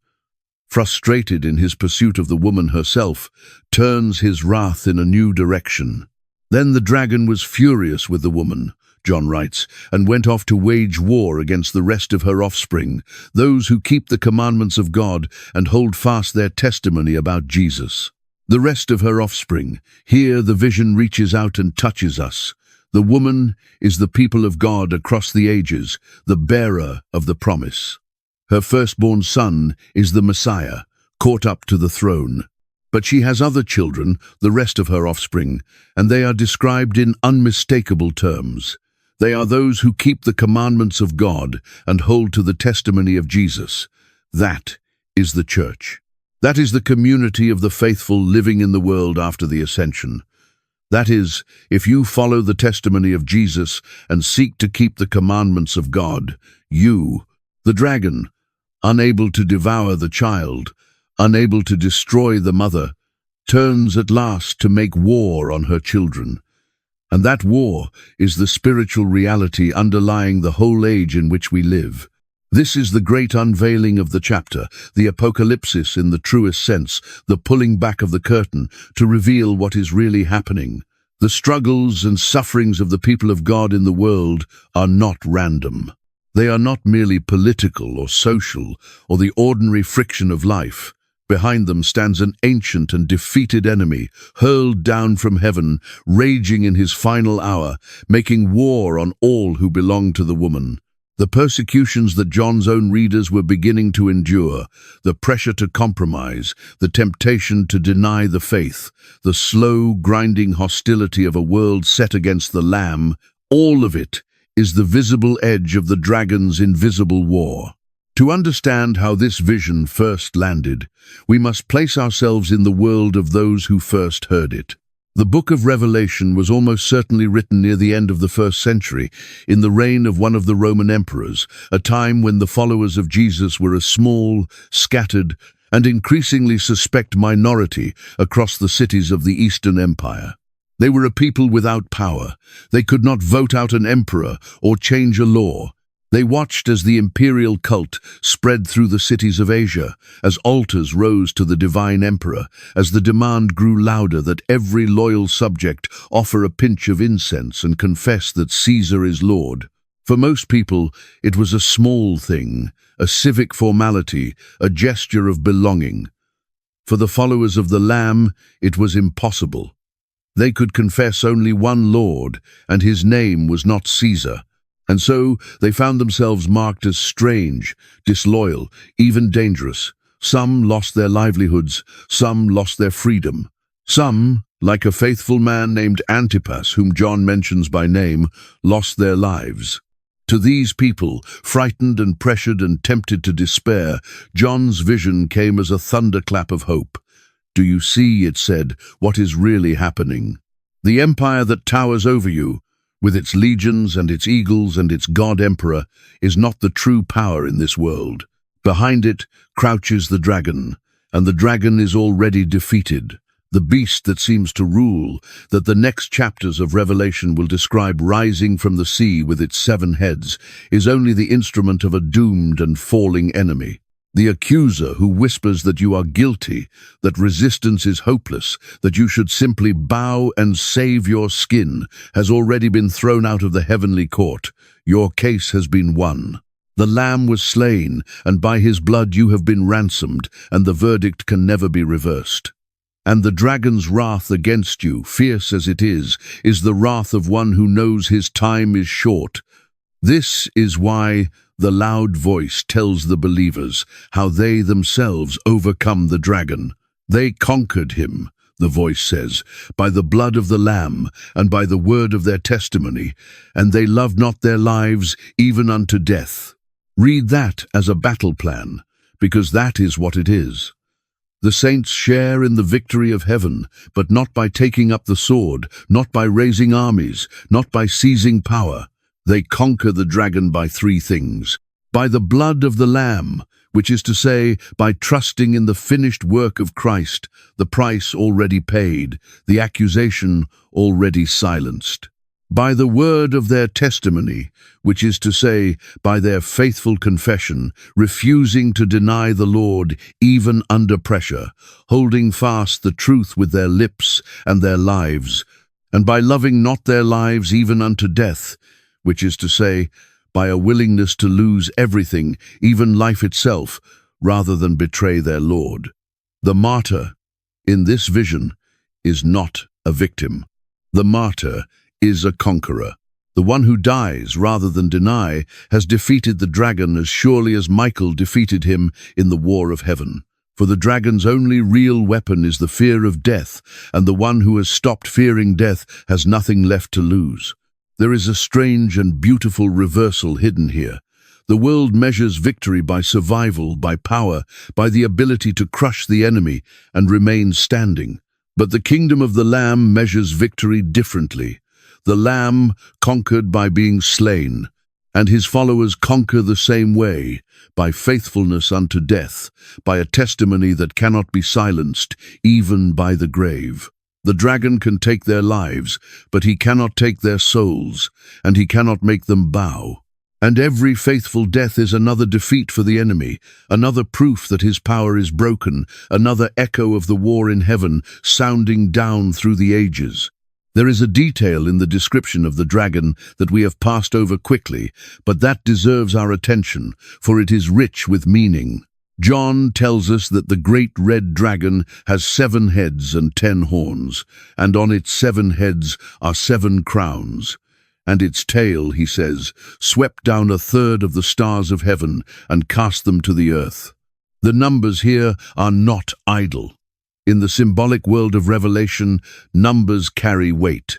Speaker 1: frustrated in his pursuit of the woman herself, turns his wrath in a new direction. Then the dragon was furious with the woman, John writes, and went off to wage war against the rest of her offspring, those who keep the commandments of God and hold fast their testimony about Jesus. The rest of her offspring. Here the vision reaches out and touches us. The woman is the people of God across the ages, the bearer of the promise. Her firstborn son is the Messiah, caught up to the throne. But she has other children, the rest of her offspring, and they are described in unmistakable terms. They are those who keep the commandments of God and hold to the testimony of Jesus. That is the church. That is the community of the faithful living in the world after the ascension. That is, if you follow the testimony of Jesus and seek to keep the commandments of God, you, the dragon, unable to devour the child, unable to destroy the mother, turns at last to make war on her children. And that war is the spiritual reality underlying the whole age in which we live. This is the great unveiling of the chapter, the apocalypsis in the truest sense, the pulling back of the curtain to reveal what is really happening. The struggles and sufferings of the people of God in the world are not random. They are not merely political or social or the ordinary friction of life. Behind them stands an ancient and defeated enemy, hurled down from heaven, raging in his final hour, making war on all who belong to the woman. The persecutions that John's own readers were beginning to endure, the pressure to compromise, the temptation to deny the faith, the slow, grinding hostility of a world set against the Lamb, all of it is the visible edge of the dragon's invisible war. To understand how this vision first landed, we must place ourselves in the world of those who first heard it. The book of Revelation was almost certainly written near the end of the 1st century, in the reign of one of the Roman emperors, a time when the followers of Jesus were a small, scattered, and increasingly suspect minority across the cities of the Eastern Empire. They were a people without power. They could not vote out an emperor or change a law. They watched as the imperial cult spread through the cities of Asia, as altars rose to the divine emperor, as the demand grew louder that every loyal subject offer a pinch of incense and confess that Caesar is Lord. For most people, it was a small thing, a civic formality, a gesture of belonging. For the followers of the Lamb, it was impossible. They could confess only one Lord, and his name was not Caesar. And so they found themselves marked as strange, disloyal, even dangerous. Some lost their livelihoods, some lost their freedom. Some, like a faithful man named Antipas, whom John mentions by name, lost their lives. To these people, frightened and pressured and tempted to despair, John's vision came as a thunderclap of hope. "Do you see," it said, "what is really happening? The empire that towers over you, with its legions and its eagles and its god-emperor, is not the true power in this world. Behind it crouches the dragon, and the dragon is already defeated. The beast that seems to rule, that the next chapters of Revelation will describe rising from the sea with its 7 heads, is only the instrument of a doomed and falling enemy. The accuser who whispers that you are guilty, that resistance is hopeless, that you should simply bow and save your skin, has already been thrown out of the heavenly court. Your case has been won. The Lamb was slain, and by his blood you have been ransomed, and the verdict can never be reversed. And the dragon's wrath against you, fierce as it is the wrath of one who knows his time is short. This is why the loud voice tells the believers how they themselves overcome the dragon. They conquered him, the voice says, by the blood of the Lamb and by the word of their testimony, and they loved not their lives even unto death. Read that as a battle plan, because that is what it is. The saints share in the victory of heaven, but not by taking up the sword, not by raising armies, not by seizing power. They conquer the dragon by 3 things. By the blood of the Lamb, which is to say, by trusting in the finished work of Christ, the price already paid, the accusation already silenced. By the word of their testimony, which is to say, by their faithful confession, refusing to deny the Lord even under pressure, holding fast the truth with their lips and their lives, and by loving not their lives even unto death, which is to say, by a willingness to lose everything, even life itself, rather than betray their Lord. The martyr, in this vision, is not a victim. The martyr is a conqueror. The one who dies rather than deny has defeated the dragon as surely as Michael defeated him in the war of heaven. For the dragon's only real weapon is the fear of death, and the one who has stopped fearing death has nothing left to lose. There is a strange and beautiful reversal hidden here. The world measures victory by survival, by power, by the ability to crush the enemy and remain standing. But the kingdom of the Lamb measures victory differently. The Lamb conquered by being slain, and his followers conquer the same way, by faithfulness unto death, by a testimony that cannot be silenced, even by the grave. The dragon can take their lives, but he cannot take their souls, and he cannot make them bow. And every faithful death is another defeat for the enemy, another proof that his power is broken, another echo of the war in heaven sounding down through the ages. There is a detail in the description of the dragon that we have passed over quickly, but that deserves our attention, for it is rich with meaning. John tells us that the great red dragon has 7 heads and 10 horns, and on its 7 heads are 7 crowns. And its tail, he says, swept down a third of the stars of heaven and cast them to the earth. The numbers here are not idle. In the symbolic world of Revelation, numbers carry weight.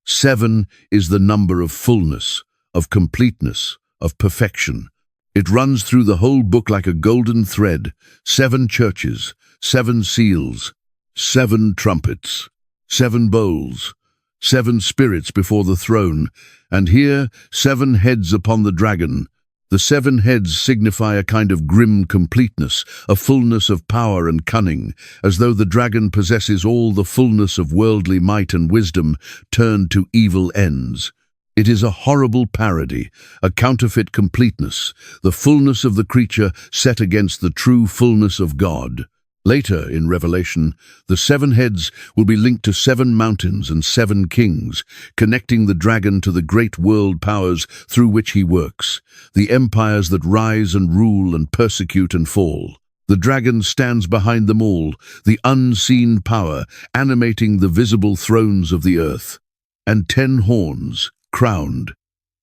Speaker 1: 7 is the number of fullness, of completeness, of perfection. It runs through the whole book like a golden thread. 7 churches, 7 seals, 7 trumpets, 7 bowls, 7 spirits before the throne, and here 7 heads upon the dragon. The 7 heads signify a kind of grim completeness, a fullness of power and cunning, as though the dragon possesses all the fullness of worldly might and wisdom turned to evil ends. It is a horrible parody, a counterfeit completeness, the fullness of the creature set against the true fullness of God. Later, in Revelation, the 7 heads will be linked to 7 mountains and 7 kings, connecting the dragon to the great world powers through which he works, the empires that rise and rule and persecute and fall. The dragon stands behind them all, the unseen power animating the visible thrones of the earth. And 10 horns, crowned.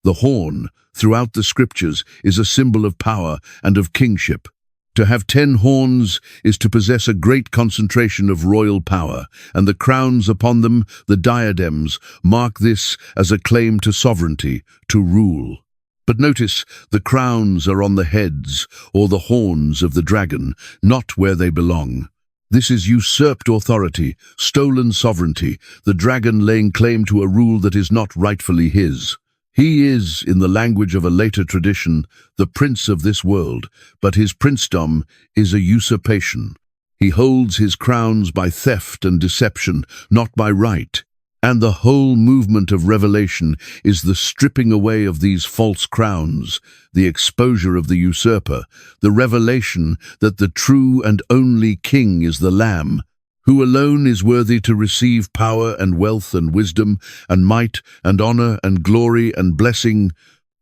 Speaker 1: The horn, throughout the scriptures, is a symbol of power and of kingship. To have 10 horns is to possess a great concentration of royal power, and the crowns upon them, the diadems, mark this as a claim to sovereignty, to rule. But notice, the crowns are on the heads, or the horns of the dragon, not where they belong. This is usurped authority, stolen sovereignty, the dragon laying claim to a rule that is not rightfully his. He is, in the language of a later tradition, the prince of this world, but his princedom is a usurpation. He holds his crowns by theft and deception, not by right. And the whole movement of Revelation is the stripping away of these false crowns, the exposure of the usurper, the revelation that the true and only King is the Lamb, who alone is worthy to receive power and wealth and wisdom and might and honor and glory and blessing,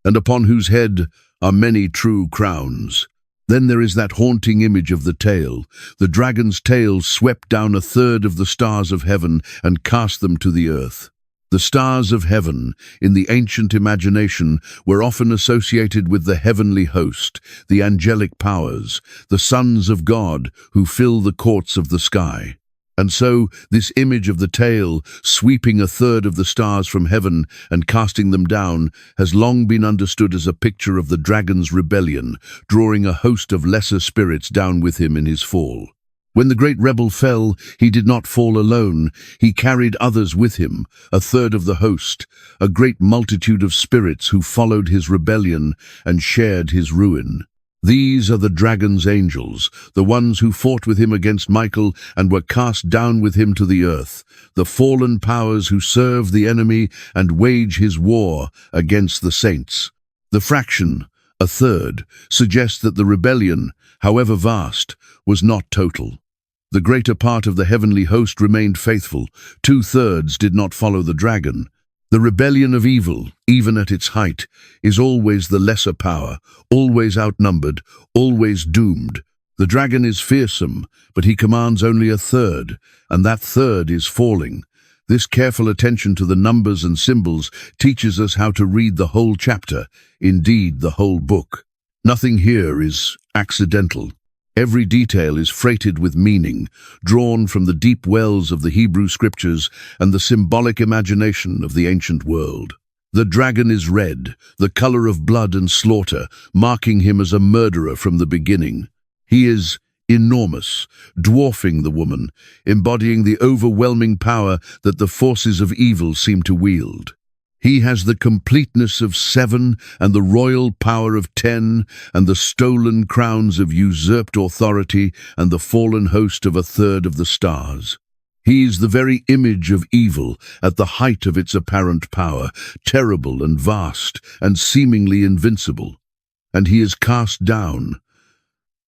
Speaker 1: and upon whose head are many true crowns. Then there is that haunting image of the tail. The dragon's tail swept down a third of the stars of heaven and cast them to the earth. The stars of heaven, in the ancient imagination, were often associated with the heavenly host, the angelic powers, the sons of God who fill the courts of the sky. And so, this image of the tail, sweeping a third of the stars from heaven and casting them down, has long been understood as a picture of the dragon's rebellion, drawing a host of lesser spirits down with him in his fall. When the great rebel fell, he did not fall alone. He carried others with him, a third of the host, a great multitude of spirits who followed his rebellion and shared his ruin. These are the dragon's angels, the ones who fought with him against Michael and were cast down with him to the earth, the fallen powers who serve the enemy and wage his war against the saints. The fraction, a third, suggests that the rebellion, however vast, was not total. The greater part of the heavenly host remained faithful. 2/3 did not follow the dragon. The rebellion of evil, even at its height, is always the lesser power, always outnumbered, always doomed. The dragon is fearsome, but he commands only a third, and that third is falling. This careful attention to the numbers and symbols teaches us how to read the whole chapter, indeed the whole book. Nothing here is accidental. Every detail is freighted with meaning, drawn from the deep wells of the Hebrew scriptures and the symbolic imagination of the ancient world. The dragon is red, the color of blood and slaughter, marking him as a murderer from the beginning. He is enormous, dwarfing the woman, embodying the overwhelming power that the forces of evil seem to wield. He has the completeness of 7 and the royal power of 10 and the stolen crowns of usurped authority and the fallen host of a third of the stars. He is the very image of evil at the height of its apparent power, terrible and vast and seemingly invincible. And he is cast down.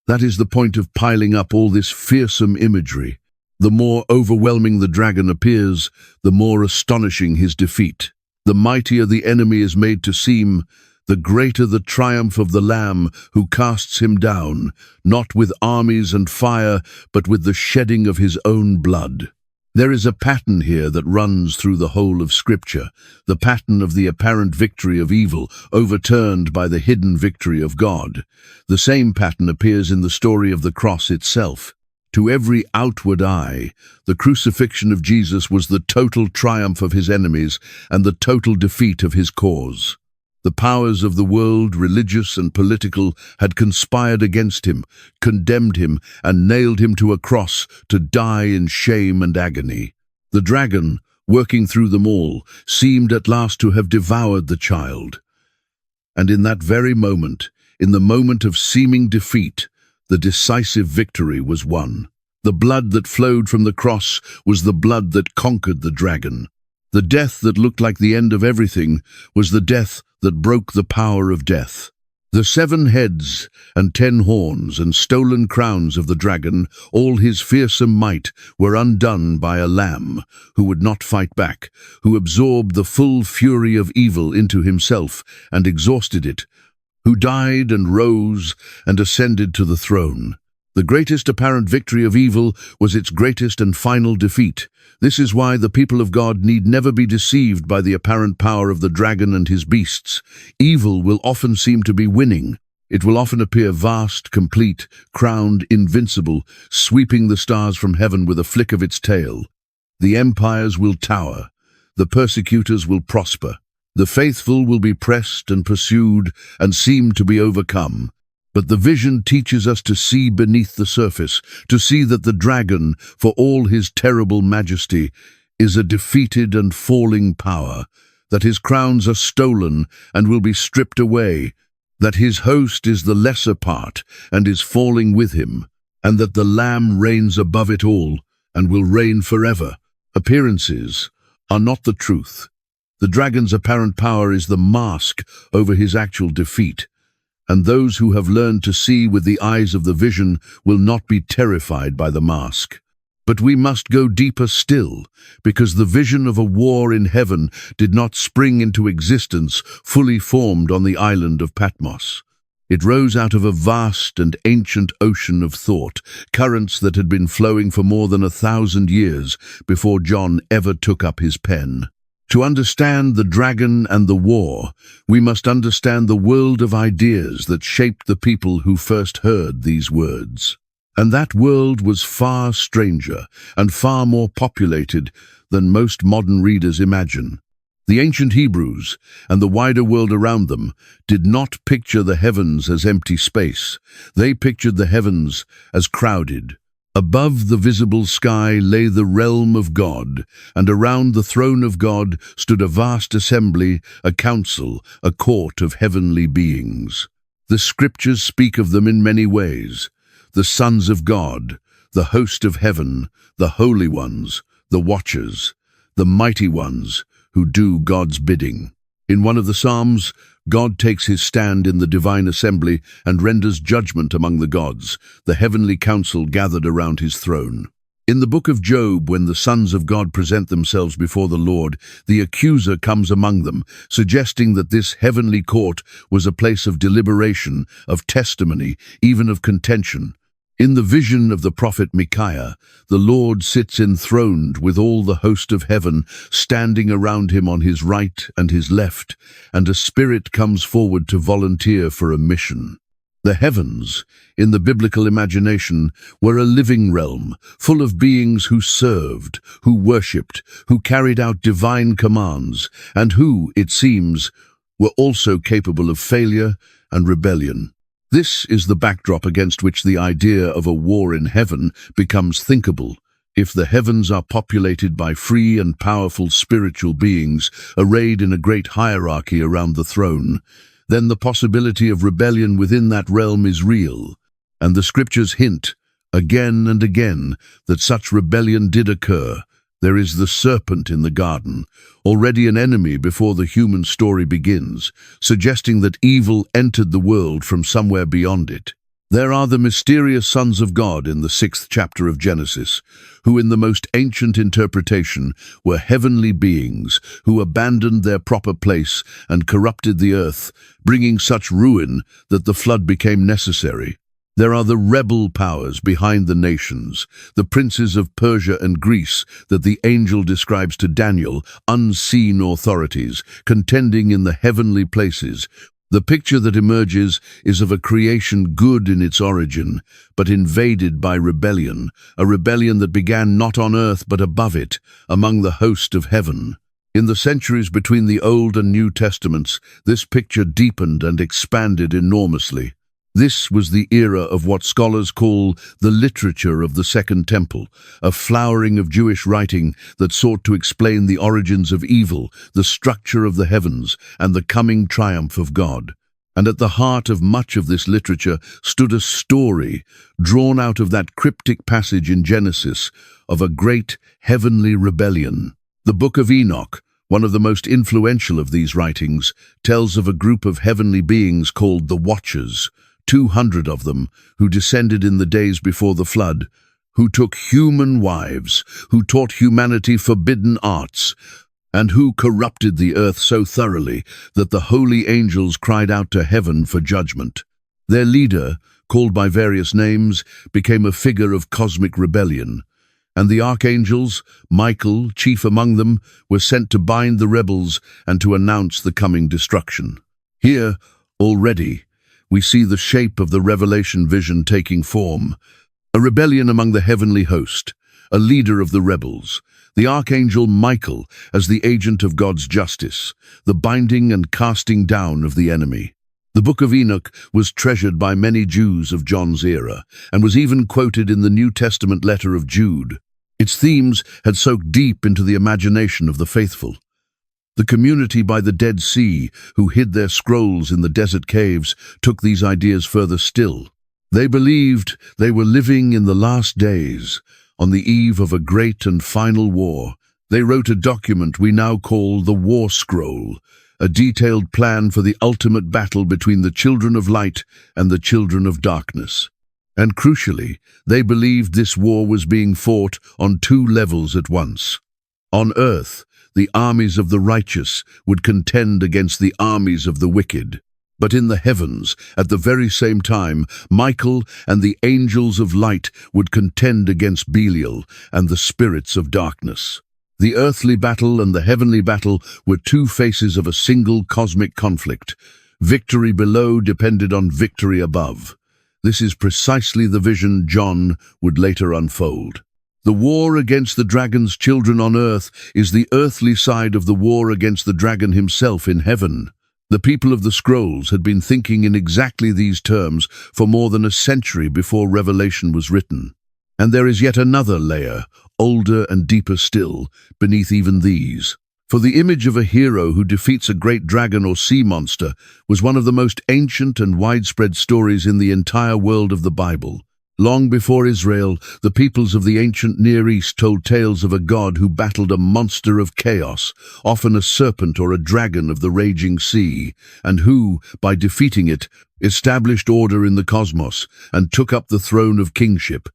Speaker 1: That is the point of piling up all this fearsome imagery. The more overwhelming the dragon appears, the more astonishing his defeat. The mightier the enemy is made to seem, the greater the triumph of the Lamb who casts him down, not with armies and fire, but with the shedding of his own blood. There is a pattern here that runs through the whole of Scripture, the pattern of the apparent victory of evil overturned by the hidden victory of God. The same pattern appears in the story of the cross itself. To every outward eye, the crucifixion of Jesus was the total triumph of his enemies and the total defeat of his cause. The powers of the world, religious and political, had conspired against him, condemned him, and nailed him to a cross to die in shame and agony. The dragon, working through them all, seemed at last to have devoured the child. And in that very moment, in the moment of seeming defeat, the decisive victory was won. The blood that flowed from the cross was the blood that conquered the dragon. The death that looked like the end of everything was the death that broke the power of death. The 7 heads and 10 horns and stolen crowns of the dragon, all his fearsome might, were undone by a lamb who would not fight back, who absorbed the full fury of evil into himself and exhausted it, who died and rose and ascended to the throne. The greatest apparent victory of evil was its greatest and final defeat. This is why the people of God need never be deceived by the apparent power of the dragon and his beasts. Evil will often seem to be winning. It will often appear vast, complete, crowned, invincible, sweeping the stars from heaven with a flick of its tail. The empires will tower. The persecutors will prosper. The faithful will be pressed and pursued and seem to be overcome. But the vision teaches us to see beneath the surface, to see that the dragon, for all his terrible majesty, is a defeated and falling power, that his crowns are stolen and will be stripped away, that his host is the lesser part and is falling with him, and that the Lamb reigns above it all and will reign forever. Appearances are not the truth. The dragon's apparent power is the mask over his actual defeat. And those who have learned to see with the eyes of the vision will not be terrified by the mask. But we must go deeper still, because the vision of a war in heaven did not spring into existence fully formed on the island of Patmos. It rose out of a vast and ancient ocean of thought, currents that had been flowing for more than 1,000 years before John ever took up his pen. To understand the dragon and the war, we must understand the world of ideas that shaped the people who first heard these words. And that world was far stranger and far more populated than most modern readers imagine. The ancient Hebrews and the wider world around them did not picture the heavens as empty space. They pictured the heavens as crowded. Above the visible sky lay the realm of God, and around the throne of God stood a vast assembly, a council, a court of heavenly beings. The scriptures speak of them in many ways: the sons of God, the host of heaven, the holy ones, the watchers, the mighty ones who do God's bidding. In one of the Psalms, God takes his stand in the divine assembly and renders judgment among the gods, the heavenly council gathered around his throne. In the book of Job, when the sons of God present themselves before the Lord, the accuser comes among them, suggesting that this heavenly court was a place of deliberation, of testimony, even of contention. In the vision of the prophet Micaiah, the Lord sits enthroned with all the host of heaven standing around him on his right and his left, and a spirit comes forward to volunteer for a mission. The heavens, in the biblical imagination, were a living realm, full of beings who served, who worshipped, who carried out divine commands, and who, it seems, were also capable of failure and rebellion. This is the backdrop against which the idea of a war in heaven becomes thinkable. If the heavens are populated by free and powerful spiritual beings arrayed in a great hierarchy around the throne, then the possibility of rebellion within that realm is real, and the scriptures hint, again and again, that such rebellion did occur. There is the serpent in the garden, already an enemy before the human story begins, suggesting that evil entered the world from somewhere beyond it. There are the mysterious sons of God in the 6th chapter of Genesis, who in the most ancient interpretation were heavenly beings who abandoned their proper place and corrupted the earth, bringing such ruin that the flood became necessary. There are the rebel powers behind the nations, the princes of Persia and Greece that the angel describes to Daniel, unseen authorities, contending in the heavenly places. The picture that emerges is of a creation good in its origin, but invaded by rebellion, a rebellion that began not on earth but above it, among the host of heaven. In the centuries between the Old and New Testaments, this picture deepened and expanded enormously. This was the era of what scholars call the literature of the Second Temple, a flowering of Jewish writing that sought to explain the origins of evil, the structure of the heavens, and the coming triumph of God. And at the heart of much of this literature stood a story, drawn out of that cryptic passage in Genesis, of a great heavenly rebellion. The Book of Enoch, one of the most influential of these writings, tells of a group of heavenly beings called the Watchers, 200 of them, who descended in the days before the flood, who took human wives, who taught humanity forbidden arts, and who corrupted the earth so thoroughly that the holy angels cried out to heaven for judgment. Their leader, called by various names, became a figure of cosmic rebellion, and the archangels, Michael, chief among them, were sent to bind the rebels and to announce the coming destruction. Here, already, we see the shape of the Revelation vision taking form. A rebellion among the heavenly host, a leader of the rebels, the archangel Michael as the agent of God's justice, the binding and casting down of the enemy. The Book of Enoch was treasured by many Jews of John's era, and was even quoted in the New Testament letter of Jude. Its themes had soaked deep into the imagination of the faithful. The community by the Dead Sea, who hid their scrolls in the desert caves, took these ideas further still. They believed they were living in the last days, on the eve of a great and final war. They wrote a document we now call the War Scroll, a detailed plan for the ultimate battle between the children of light and the children of darkness. And crucially, they believed this war was being fought on two levels at once. On earth, the armies of the righteous would contend against the armies of the wicked. But in the heavens, at the very same time, Michael and the angels of light would contend against Belial and the spirits of darkness. The earthly battle and the heavenly battle were two faces of a single cosmic conflict. Victory below depended on victory above. This is precisely the vision John would later unfold. The war against the dragon's children on earth is the earthly side of the war against the dragon himself in heaven. The people of the scrolls had been thinking in exactly these terms for more than a century before Revelation was written. And there is yet another layer, older and deeper still, beneath even these. For the image of a hero who defeats a great dragon or sea monster was one of the most ancient and widespread stories in the entire world of the Bible. Long before Israel, the peoples of the ancient Near East told tales of a god who battled a monster of chaos, often a serpent or a dragon of the raging sea, and who, by defeating it, established order in the cosmos and took up the throne of kingship.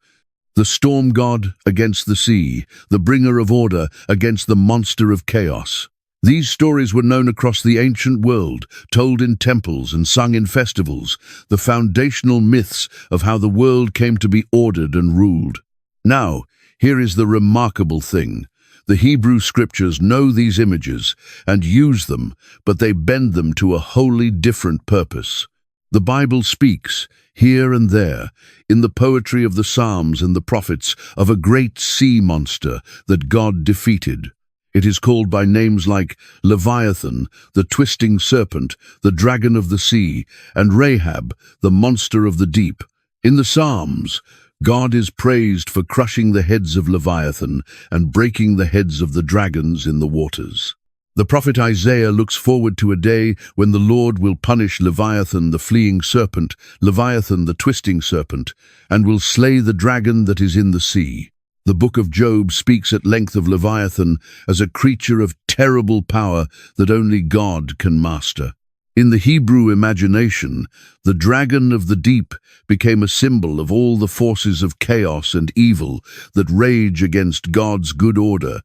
Speaker 1: The storm god against the sea, the bringer of order against the monster of chaos. These stories were known across the ancient world, told in temples and sung in festivals, the foundational myths of how the world came to be ordered and ruled. Now, here is the remarkable thing. The Hebrew scriptures know these images and use them, but they bend them to a wholly different purpose. The Bible speaks, here and there, in the poetry of the Psalms and the prophets, of a great sea monster that God defeated. It is called by names like Leviathan, the twisting serpent, the dragon of the sea, and Rahab, the monster of the deep. In the Psalms, God is praised for crushing the heads of Leviathan and breaking the heads of the dragons in the waters. The prophet Isaiah looks forward to a day when the Lord will punish Leviathan, the fleeing serpent, Leviathan, the twisting serpent, and will slay the dragon that is in the sea. The book of Job speaks at length of Leviathan as a creature of terrible power that only God can master. In the Hebrew imagination, the dragon of the deep became a symbol of all the forces of chaos and evil that rage against God's good order,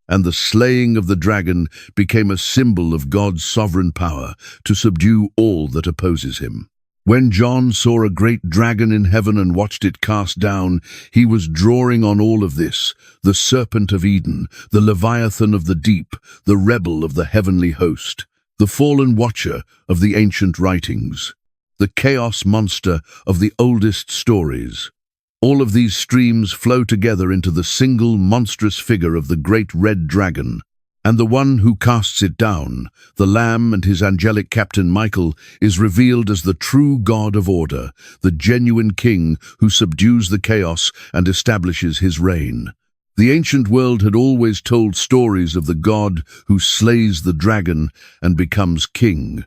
Speaker 1: and the slaying of the dragon became a symbol of God's sovereign power to subdue all that opposes him. When John saw a great dragon in heaven and watched it cast down, he was drawing on all of this: the serpent of Eden, the leviathan of the deep, the rebel of the heavenly host, the fallen watcher of the ancient writings, the chaos monster of the oldest stories. All of these streams flow together into the single monstrous figure of the great red dragon. And the one who casts it down, the Lamb and his angelic captain Michael, is revealed as the true God of order, the genuine king who subdues the chaos and establishes his reign. The ancient world had always told stories of the God who slays the dragon and becomes king.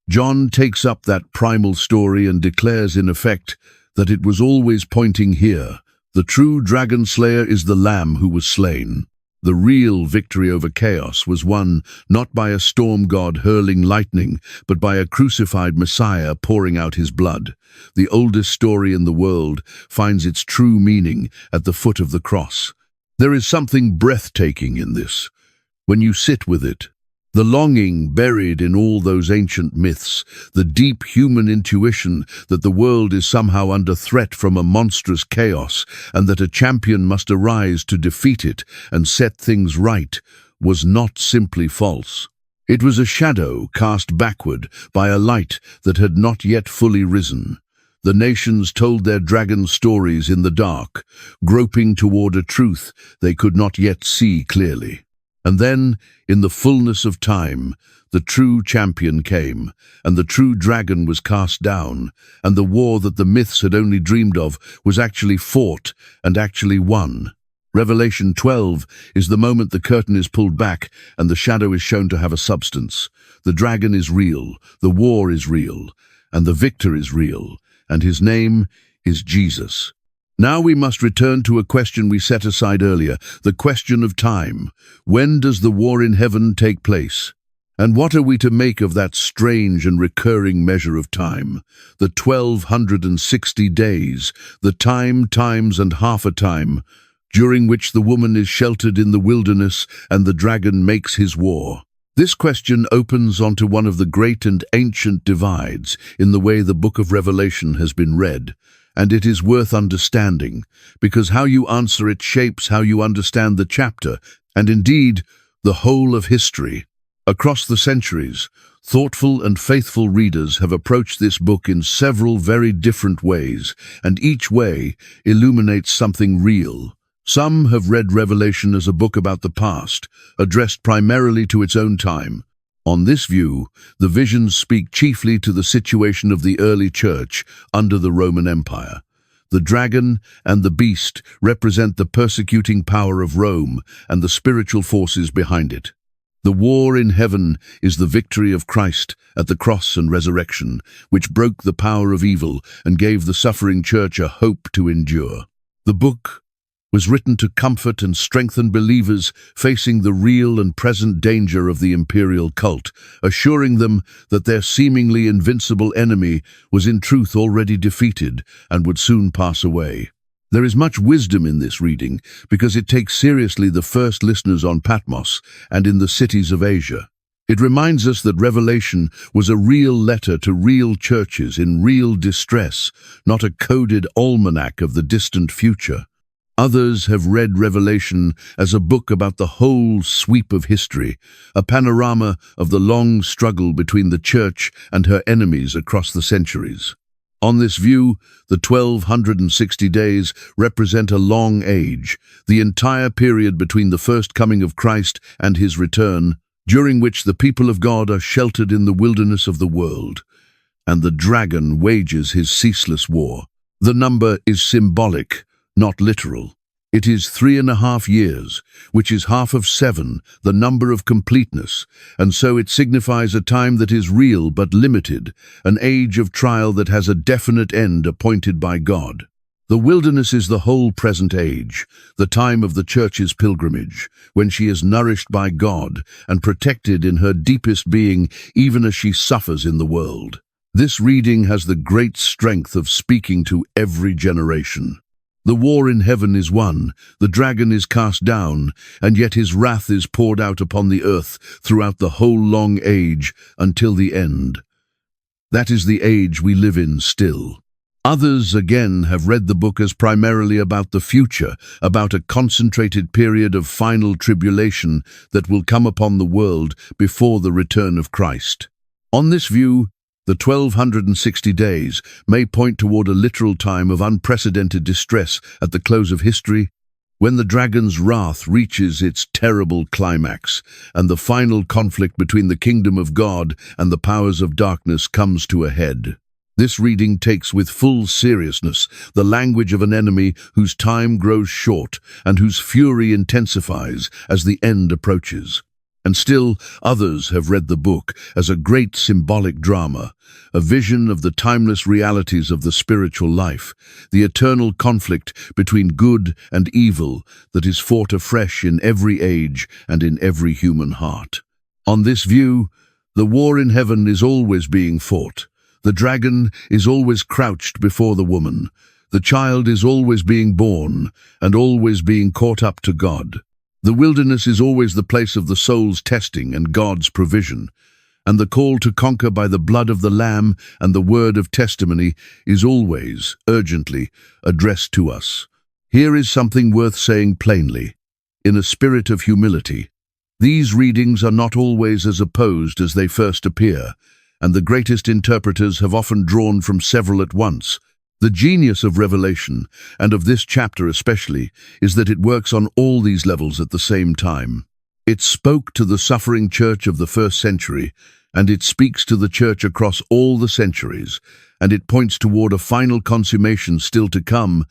Speaker 1: John takes up that primal story and declares in effect that it was always pointing here. The true dragon slayer is the Lamb who was slain. The real victory over chaos was won not by a storm god hurling lightning, but by a crucified Messiah pouring out his blood. The oldest story in the world finds its true meaning at the foot of the cross. There is something breathtaking in this, when you sit with it. The longing buried in all those ancient myths, the deep human intuition that the world is somehow under threat from a monstrous chaos and that a champion must arise to defeat it and set things right, was not simply false. It was a shadow cast backward by a light that had not yet fully risen. The nations told their dragon stories in the dark, groping toward a truth they could not yet see clearly. And then, in the fullness of time, the true champion came, and the true dragon was cast down, and the war that the myths had only dreamed of was actually fought and actually won. Revelation 12 is the moment the curtain is pulled back and the shadow is shown to have a substance. The dragon is real, the war is real, and the victor is real, and his name is Jesus. Now we must return to a question we set aside earlier, the question of time. When does the war in heaven take place? And what are we to make of that strange and recurring measure of time? The 1260 days, the time, times, and half a time, during which the woman is sheltered in the wilderness and the dragon makes his war. This question opens onto one of the great and ancient divides in the way the book of Revelation has been read. And it is worth understanding, because how you answer it shapes how you understand the chapter, and indeed, the whole of history. Across the centuries, thoughtful and faithful readers have approached this book in several very different ways, and each way illuminates something real. Some have read Revelation as a book about the past, addressed primarily to its own time. On this view, the visions speak chiefly to the situation of the early church under the Roman Empire. The dragon and the beast represent the persecuting power of Rome and the spiritual forces behind it. The war in heaven is the victory of Christ at the cross and resurrection, which broke the power of evil and gave the suffering church a hope to endure. The book was written to comfort and strengthen believers facing the real and present danger of the imperial cult, assuring them that their seemingly invincible enemy was in truth already defeated and would soon pass away. There is much wisdom in this reading because it takes seriously the first listeners on Patmos and in the cities of Asia. It reminds us that Revelation was a real letter to real churches in real distress, not a coded almanac of the distant future. Others have read Revelation as a book about the whole sweep of history, a panorama of the long struggle between the church and her enemies across the centuries. On this view, the 1260 days represent a long age, the entire period between the first coming of Christ and his return, during which the people of God are sheltered in the wilderness of the world, and the dragon wages his ceaseless war. The number is symbolic, not literal. It is 3.5 years, which is half of 7, the number of completeness, and so it signifies a time that is real but limited, an age of trial that has a definite end appointed by God. The wilderness is the whole present age, the time of the church's pilgrimage, when she is nourished by God and protected in her deepest being even as she suffers in the world. This reading has the great strength of speaking to every generation. The war in heaven is won, the dragon is cast down, and yet his wrath is poured out upon the earth throughout the whole long age until the end. That is the age we live in still. Others, again, have read the book as primarily about the future, about a concentrated period of final tribulation that will come upon the world before the return of Christ. On this view, the 1260 days may point toward a literal time of unprecedented distress at the close of history, when the dragon's wrath reaches its terrible climax and the final conflict between the kingdom of God and the powers of darkness comes to a head. This reading takes with full seriousness the language of an enemy whose time grows short and whose fury intensifies as the end approaches. And still, others have read the book as a great symbolic drama, a vision of the timeless realities of the spiritual life, the eternal conflict between good and evil that is fought afresh in every age and in every human heart. On this view, the war in heaven is always being fought. The dragon is always crouched before the woman. The child is always being born and always being caught up to God. The wilderness is always the place of the soul's testing and God's provision, and the call to conquer by the blood of the Lamb and the word of testimony is always, urgently, addressed to us. Here is something worth saying plainly. In a spirit of humility, these readings are not always as opposed as they first appear, and the greatest interpreters have often drawn from several at once. The genius of Revelation, and of this chapter especially, is that it works on all these levels at the same time. It spoke to the suffering church of the first century, and it speaks to the church across all the centuries, and it points toward a final consummation still to come,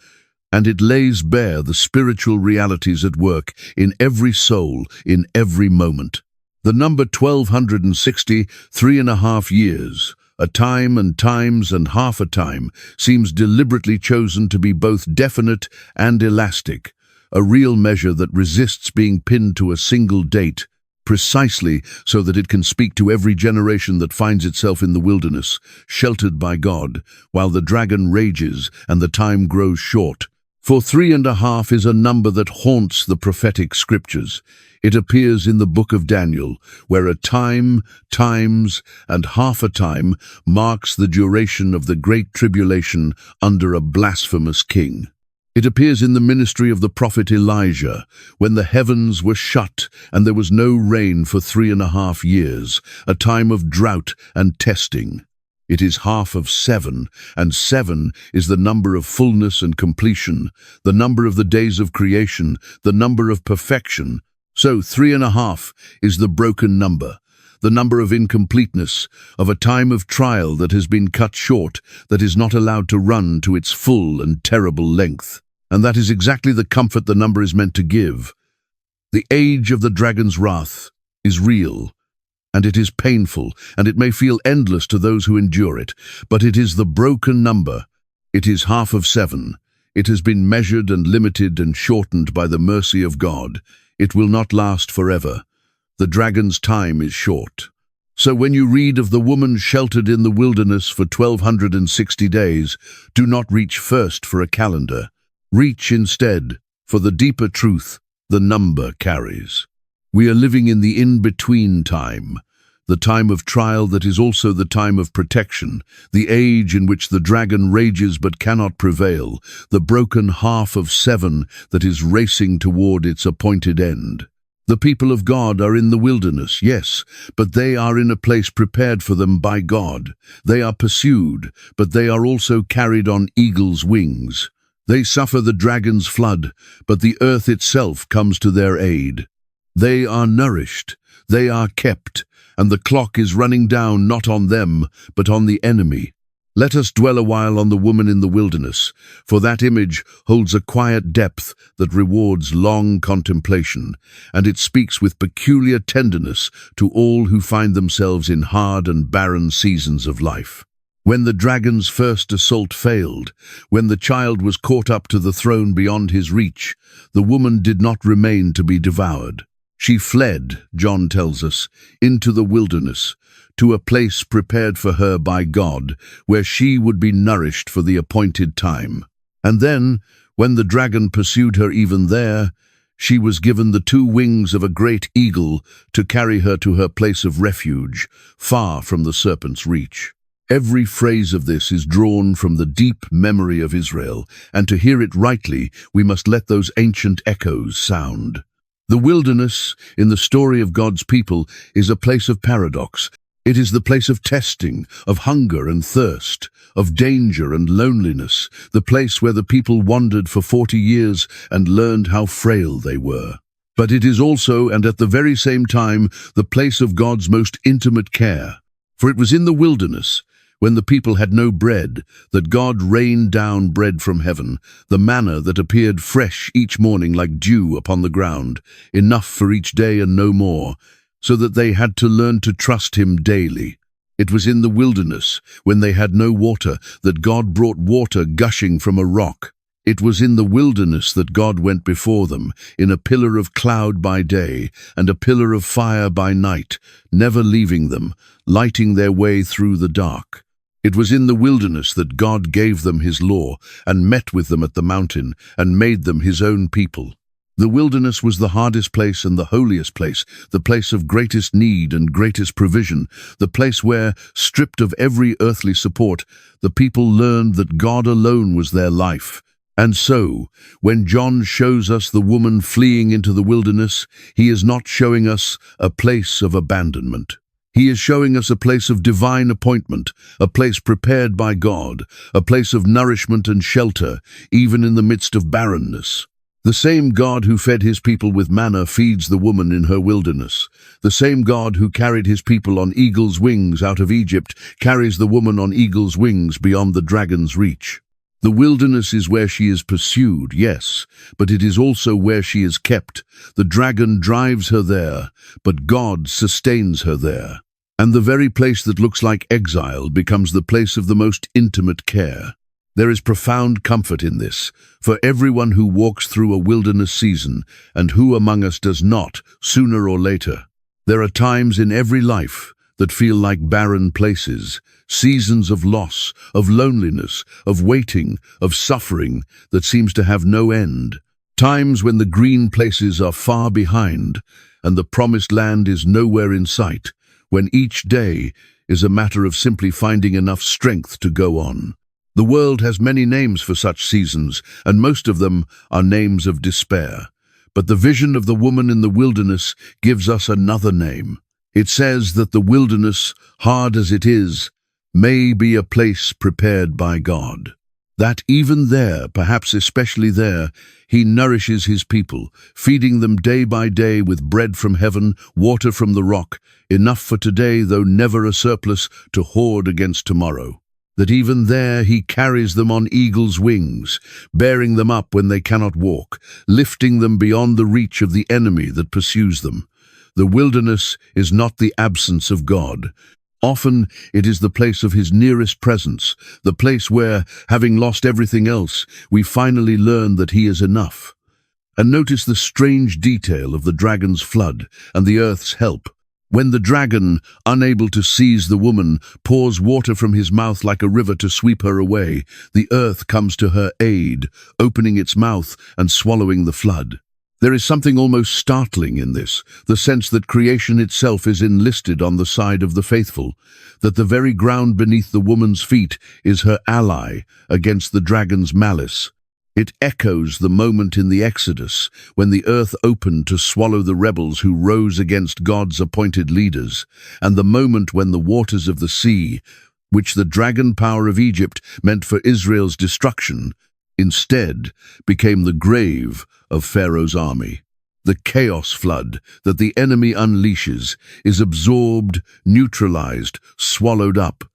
Speaker 1: and it lays bare the spiritual realities at work in every soul, in every moment. The number 1260, 3.5 years, a time and times and half a time, seems deliberately chosen to be both definite and elastic, a real measure that resists being pinned to a single date, precisely so that it can speak to every generation that finds itself in the wilderness, sheltered by God, while the dragon rages and the time grows short. For 3.5 is a number that haunts the prophetic scriptures. It appears in the book of Daniel, where a time, times, and half a time marks the duration of the great tribulation under a blasphemous king. It appears in the ministry of the prophet Elijah, when the heavens were shut and there was no rain for 3.5 years, a time of drought and testing. It is half of 7, and 7 is the number of fullness and completion, the number of the days of creation, the number of perfection. So 3.5 is the broken number, the number of incompleteness, of a time of trial that has been cut short, that is not allowed to run to its full and terrible length. And that is exactly the comfort the number is meant to give. The age of the dragon's wrath is real, and it is painful, and it may feel endless to those who endure it, but it is the broken number. It is half of 7. It has been measured and limited and shortened by the mercy of God. It will not last forever. The dragon's time is short. So when you read of the woman sheltered in the wilderness for 1260 days, do not reach first for a calendar. Reach instead for the deeper truth the number carries. We are living in the in-between time, the time of trial that is also the time of protection, the age in which the dragon rages but cannot prevail, the broken half of 7 that is racing toward its appointed end. The people of God are in the wilderness, yes, but they are in a place prepared for them by God. They are pursued, but they are also carried on eagle's wings. They suffer the dragon's flood, but the earth itself comes to their aid. They are nourished, they are kept, and the clock is running down not on them, but on the enemy. Let us dwell a while on the woman in the wilderness, for that image holds a quiet depth that rewards long contemplation, and it speaks with peculiar tenderness to all who find themselves in hard and barren seasons of life. When the dragon's first assault failed, when the child was caught up to the throne beyond his reach, the woman did not remain to be devoured. She fled, John tells us, into the wilderness, to a place prepared for her by God, where she would be nourished for the appointed time. And then, when the dragon pursued her even there, she was given the 2 wings of a great eagle to carry her to her place of refuge, far from the serpent's reach. Every phrase of this is drawn from the deep memory of Israel, and to hear it rightly, we must let those ancient echoes sound. The wilderness, in the story of God's people, is a place of paradox. It is the place of testing, of hunger and thirst, of danger and loneliness, the place where the people wandered for 40 years and learned how frail they were. But it is also, and at the very same time, the place of God's most intimate care. For it was in the wilderness, when the people had no bread, that God rained down bread from heaven, the manna that appeared fresh each morning like dew upon the ground, enough for each day and no more, so that they had to learn to trust him daily. It was in the wilderness, when they had no water, that God brought water gushing from a rock. It was in the wilderness that God went before them, in a pillar of cloud by day and a pillar of fire by night, never leaving them, lighting their way through the dark. It was in the wilderness that God gave them his law and met with them at the mountain and made them his own people. The wilderness was the hardest place and the holiest place, the place of greatest need and greatest provision, the place where, stripped of every earthly support, the people learned that God alone was their life. And so, when John shows us the woman fleeing into the wilderness, he is not showing us a place of abandonment. He is showing us a place of divine appointment, a place prepared by God, a place of nourishment and shelter, even in the midst of barrenness. The same God who fed his people with manna feeds the woman in her wilderness. The same God who carried his people on eagle's wings out of Egypt carries the woman on eagle's wings beyond the dragon's reach. The wilderness is where she is pursued, yes, but it is also where she is kept. The dragon drives her there, but God sustains her there. And the very place that looks like exile becomes the place of the most intimate care. There is profound comfort in this, for everyone who walks through a wilderness season, and who among us does not, sooner or later. There are times in every life that feel like barren places, seasons of loss, of loneliness, of waiting, of suffering that seems to have no end. Times when the green places are far behind, and the promised land is nowhere in sight, when each day is a matter of simply finding enough strength to go on. The world has many names for such seasons, and most of them are names of despair. But the vision of the woman in the wilderness gives us another name. It says that the wilderness, hard as it is, may be a place prepared by God. That even there, perhaps especially there, he nourishes his people, feeding them day by day with bread from heaven, water from the rock, enough for today, though never a surplus, to hoard against tomorrow. That even there he carries them on eagle's wings, bearing them up when they cannot walk, lifting them beyond the reach of the enemy that pursues them. The wilderness is not the absence of God. Often it is the place of his nearest presence, the place where, having lost everything else, we finally learn that he is enough. And notice the strange detail of the dragon's flood and the earth's help. When the dragon, unable to seize the woman, pours water from his mouth like a river to sweep her away, the earth comes to her aid, opening its mouth and swallowing the flood. There is something almost startling in this, the sense that creation itself is enlisted on the side of the faithful, that the very ground beneath the woman's feet is her ally against the dragon's malice. It echoes the moment in the Exodus when the earth opened to swallow the rebels who rose against God's appointed leaders, and the moment when the waters of the sea, which the dragon power of Egypt meant for Israel's destruction, instead became the grave of Pharaoh's army. The chaos flood that the enemy unleashes is absorbed, neutralized, swallowed up.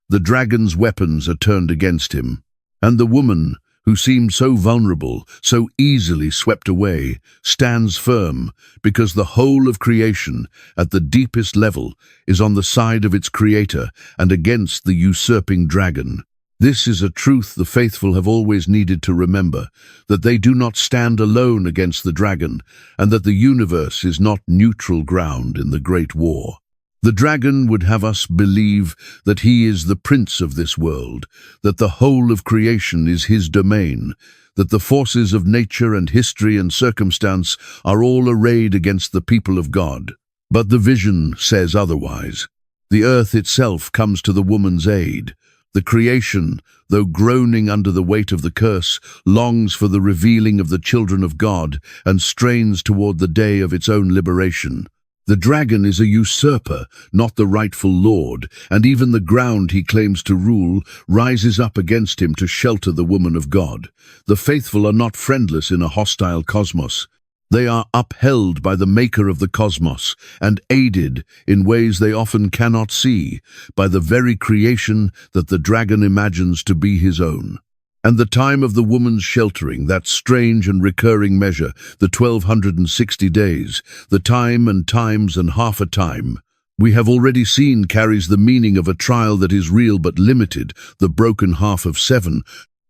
Speaker 1: The dragon's weapons are turned against him. And the woman, who seemed so vulnerable, so easily swept away, stands firm because the whole of creation, at the deepest level, is on the side of its creator and against the usurping dragon. This is a truth the faithful have always needed to remember, that they do not stand alone against the dragon, and that the universe is not neutral ground in the great war. The dragon would have us believe that he is the prince of this world, that the whole of creation is his domain, that the forces of nature and history and circumstance are all arrayed against the people of God. But the vision says otherwise. The earth itself comes to the woman's aid. The creation, though groaning under the weight of the curse, longs for the revealing of the children of God and strains toward the day of its own liberation. The dragon is a usurper, not the rightful lord, and even the ground he claims to rule rises up against him to shelter the woman of God. The faithful are not friendless in a hostile cosmos. They are upheld by the maker of the cosmos and aided in ways they often cannot see by the very creation that the dragon imagines to be his own. And the time of the woman's sheltering, that strange and recurring measure, the 1260 days, the time and times and half a time, we have already seen carries the meaning of a trial that is real but limited, the broken half of 7,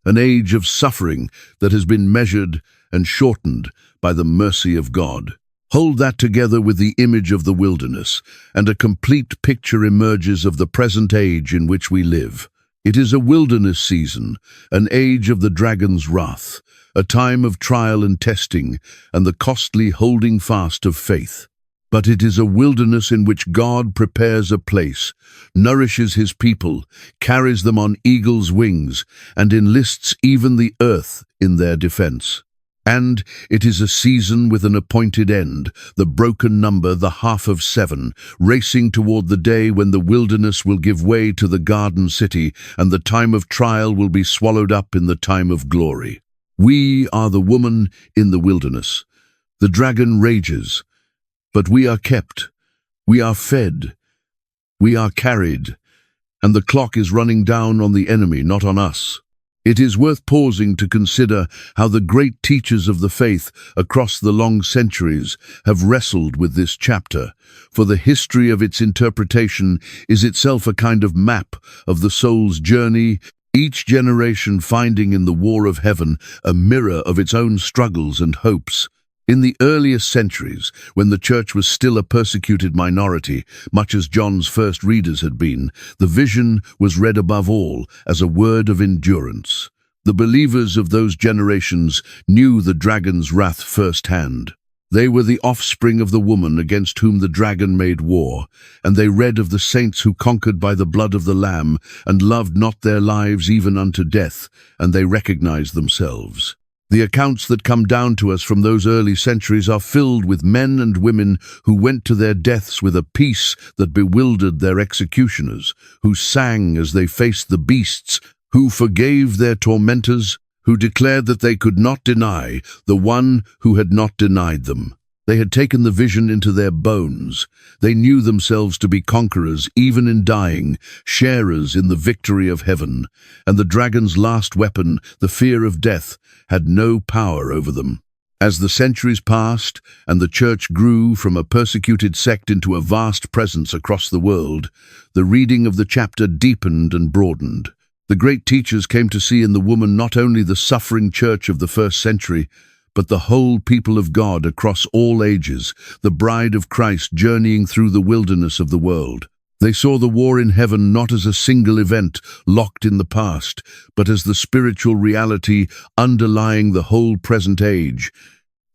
Speaker 1: an age of suffering that has been measured and shortened by the mercy of God. Hold that together with the image of the wilderness, and a complete picture emerges of the present age in which we live. It is a wilderness season, an age of the dragon's wrath, a time of trial and testing, and the costly holding fast of faith. But it is a wilderness in which God prepares a place, nourishes his people, carries them on eagle's wings, and enlists even the earth in their defense. And it is a season with an appointed end, the broken number, the half of 7, racing toward the day when the wilderness will give way to the garden city, and the time of trial will be swallowed up in the time of glory. We are the woman in the wilderness. The dragon rages, but we are kept, we are fed, we are carried, and the clock is running down on the enemy, not on us. It is worth pausing to consider how the great teachers of the faith across the long centuries have wrestled with this chapter, for the history of its interpretation is itself a kind of map of the soul's journey, each generation finding in the war of heaven a mirror of its own struggles and hopes. In the earliest centuries, when the church was still a persecuted minority, much as John's first readers had been, the vision was read above all as a word of endurance. The believers of those generations knew the dragon's wrath firsthand. They were the offspring of the woman against whom the dragon made war, and they read of the saints who conquered by the blood of the Lamb and loved not their lives even unto death, and they recognized themselves. The accounts that come down to us from those early centuries are filled with men and women who went to their deaths with a peace that bewildered their executioners, who sang as they faced the beasts, who forgave their tormentors, who declared that they could not deny the one who had not denied them. They had taken the vision into their bones. They knew themselves to be conquerors, even in dying, sharers in the victory of heaven, and the dragon's last weapon, the fear of death, had no power over them. As the centuries passed and the church grew from a persecuted sect into a vast presence across the world, the reading of the chapter deepened and broadened. The great teachers came to see in the woman not only the suffering church of the first century, but the whole people of God across all ages, the bride of Christ journeying through the wilderness of the world. They saw the war in heaven not as a single event locked in the past, but as the spiritual reality underlying the whole present age,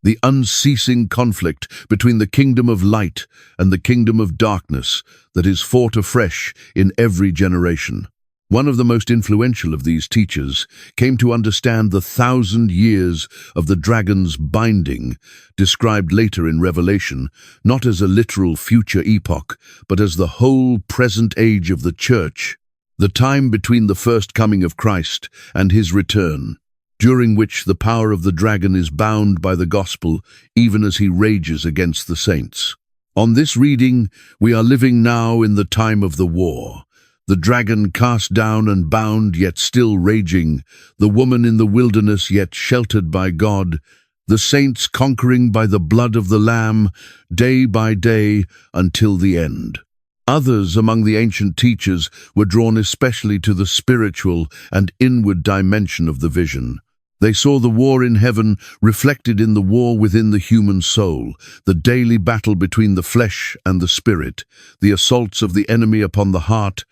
Speaker 1: the unceasing conflict between the kingdom of light and the kingdom of darkness that is fought afresh in every generation. One of the most influential of these teachers came to understand the 1,000 years of the dragon's binding, described later in Revelation, not as a literal future epoch, but as the whole present age of the church, the time between the first coming of Christ and his return, during which the power of the dragon is bound by the gospel, even as he rages against the saints. On this reading, we are living now in the time of the war. The dragon cast down and bound, yet still raging, the woman in the wilderness, yet sheltered by God, the saints conquering by the blood of the Lamb, day by day, until the end. Others among the ancient teachers were drawn especially to the spiritual and inward dimension of the vision. They saw the war in heaven reflected in the war within the human soul, the daily battle between the flesh and the spirit, the assaults of the enemy upon the heart,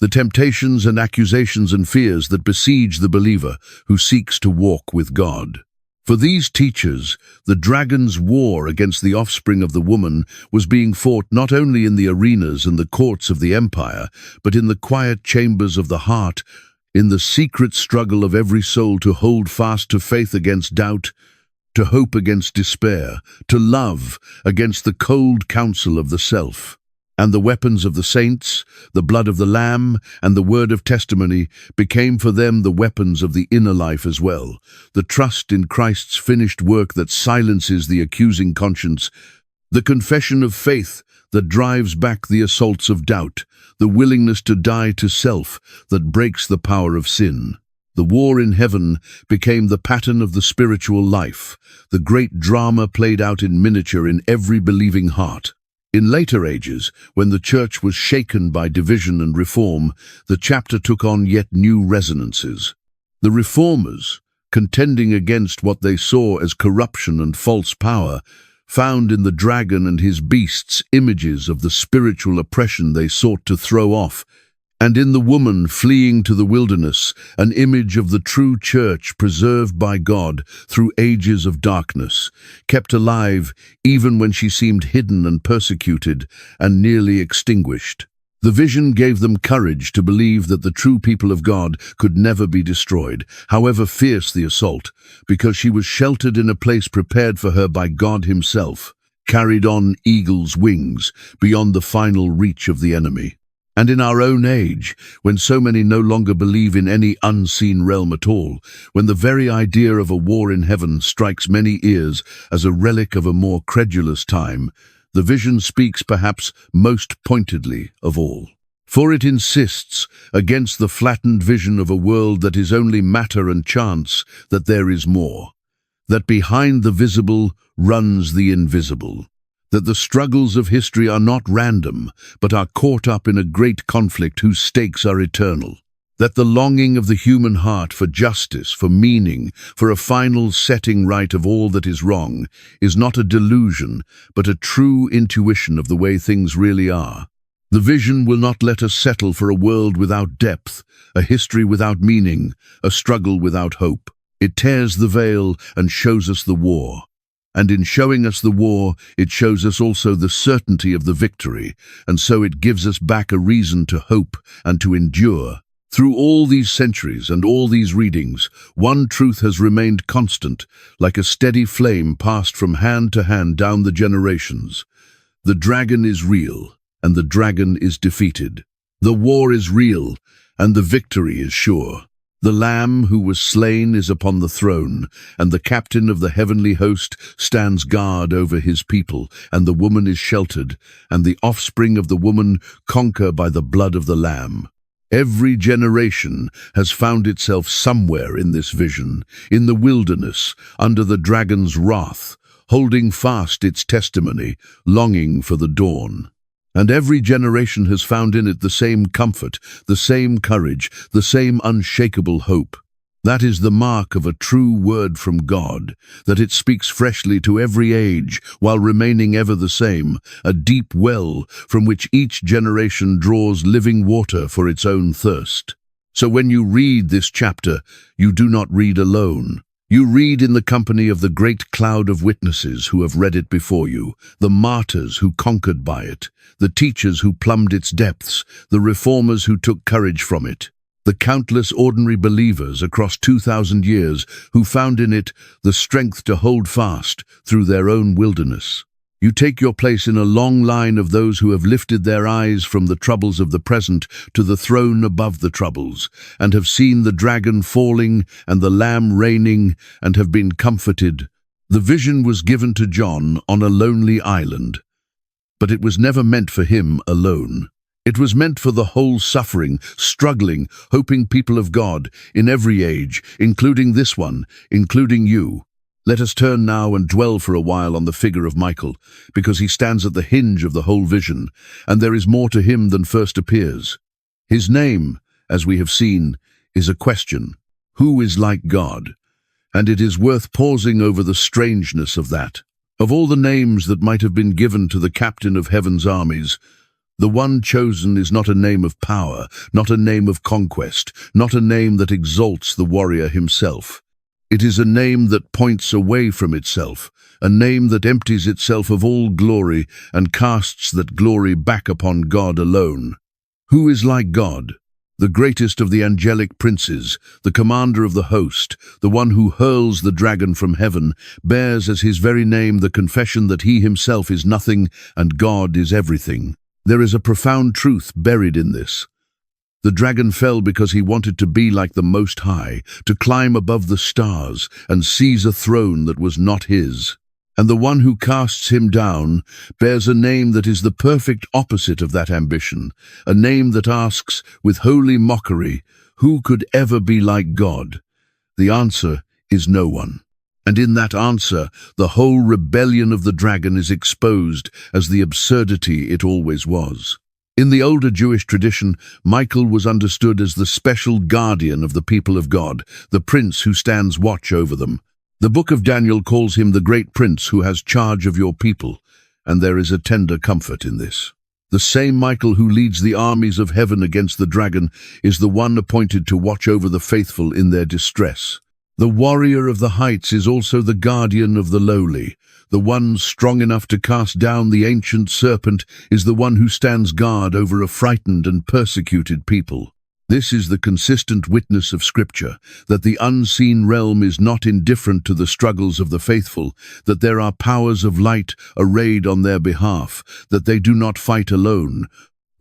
Speaker 1: the temptations and accusations and fears that besiege the believer who seeks to walk with God. For these teachers, the dragon's war against the offspring of the woman was being fought not only in the arenas and the courts of the empire, but in the quiet chambers of the heart, in the secret struggle of every soul to hold fast to faith against doubt, to hope against despair, to love against the cold counsel of the self. And the weapons of the saints, the blood of the Lamb, and the word of testimony became for them the weapons of the inner life as well, the trust in Christ's finished work that silences the accusing conscience, the confession of faith that drives back the assaults of doubt, the willingness to die to self that breaks the power of sin. The war in heaven became the pattern of the spiritual life, the great drama played out in miniature in every believing heart. In later ages, when the church was shaken by division and reform, the chapter took on yet new resonances. The reformers, contending against what they saw as corruption and false power, found in the dragon and his beasts images of the spiritual oppression they sought to throw off, and in the woman fleeing to the wilderness, an image of the true church preserved by God through ages of darkness, kept alive even when she seemed hidden and persecuted and nearly extinguished. The vision gave them courage to believe that the true people of God could never be destroyed, however fierce the assault, because she was sheltered in a place prepared for her by God himself, carried on eagle's wings beyond the final reach of the enemy. And in our own age, when so many no longer believe in any unseen realm at all, when the very idea of a war in heaven strikes many ears as a relic of a more credulous time, the vision speaks perhaps most pointedly of all. For it insists, against the flattened vision of a world that is only matter and chance, that there is more, that behind the visible runs the invisible, that the struggles of history are not random, but are caught up in a great conflict whose stakes are eternal, that the longing of the human heart for justice, for meaning, for a final setting right of all that is wrong, is not a delusion, but a true intuition of the way things really are. The vision will not let us settle for a world without depth, a history without meaning, a struggle without hope. It tears the veil and shows us the war. And in showing us the war, it shows us also the certainty of the victory, and so it gives us back a reason to hope and to endure. Through all these centuries and all these readings, one truth has remained constant, like a steady flame passed from hand to hand down the generations. The dragon is real, and the dragon is defeated. The war is real, and the victory is sure. The Lamb who was slain is upon the throne, and the captain of the heavenly host stands guard over his people, and the woman is sheltered, and the offspring of the woman conquer by the blood of the Lamb. Every generation has found itself somewhere in this vision, in the wilderness, under the dragon's wrath, holding fast its testimony, longing for the dawn. And every generation has found in it the same comfort, the same courage, the same unshakable hope. That is the mark of a true word from God, that it speaks freshly to every age while remaining ever the same, a deep well from which each generation draws living water for its own thirst. So when you read this chapter, you do not read alone. You read in the company of the great cloud of witnesses who have read it before you, the martyrs who conquered by it, the teachers who plumbed its depths, the reformers who took courage from it, the countless ordinary believers across 2,000 years who found in it the strength to hold fast through their own wilderness. You take your place in a long line of those who have lifted their eyes from the troubles of the present to the throne above the troubles, and have seen the dragon falling and the Lamb reigning, and have been comforted. The vision was given to John on a lonely island, but it was never meant for him alone. It was meant for the whole suffering, struggling, hoping people of God in every age, including this one, including you. Let us turn now and dwell for a while on the figure of Michael, because he stands at the hinge of the whole vision, and there is more to him than first appears. His name, as we have seen, is a question. Who is like God? And it is worth pausing over the strangeness of that. Of all the names that might have been given to the captain of heaven's armies, the one chosen is not a name of power, not a name of conquest, not a name that exalts the warrior himself. It is a name that points away from itself, a name that empties itself of all glory and casts that glory back upon God alone. Who is like God? The greatest of the angelic princes, the commander of the host, the one who hurls the dragon from heaven, bears as his very name the confession that he himself is nothing and God is everything. There is a profound truth buried in this. The dragon fell because he wanted to be like the Most High, to climb above the stars and seize a throne that was not his. And the one who casts him down bears a name that is the perfect opposite of that ambition, a name that asks, with holy mockery, who could ever be like God? The answer is no one. And in that answer, the whole rebellion of the dragon is exposed as the absurdity it always was. In the older Jewish tradition, Michael was understood as the special guardian of the people of God, the prince who stands watch over them. The book of Daniel calls him the great prince who has charge of your people, and there is a tender comfort in this. The same Michael who leads the armies of heaven against the dragon is the one appointed to watch over the faithful in their distress. The warrior of the heights is also the guardian of the lowly. The one strong enough to cast down the ancient serpent is the one who stands guard over a frightened and persecuted people. This is the consistent witness of Scripture, that the unseen realm is not indifferent to the struggles of the faithful, that there are powers of light arrayed on their behalf, that they do not fight alone.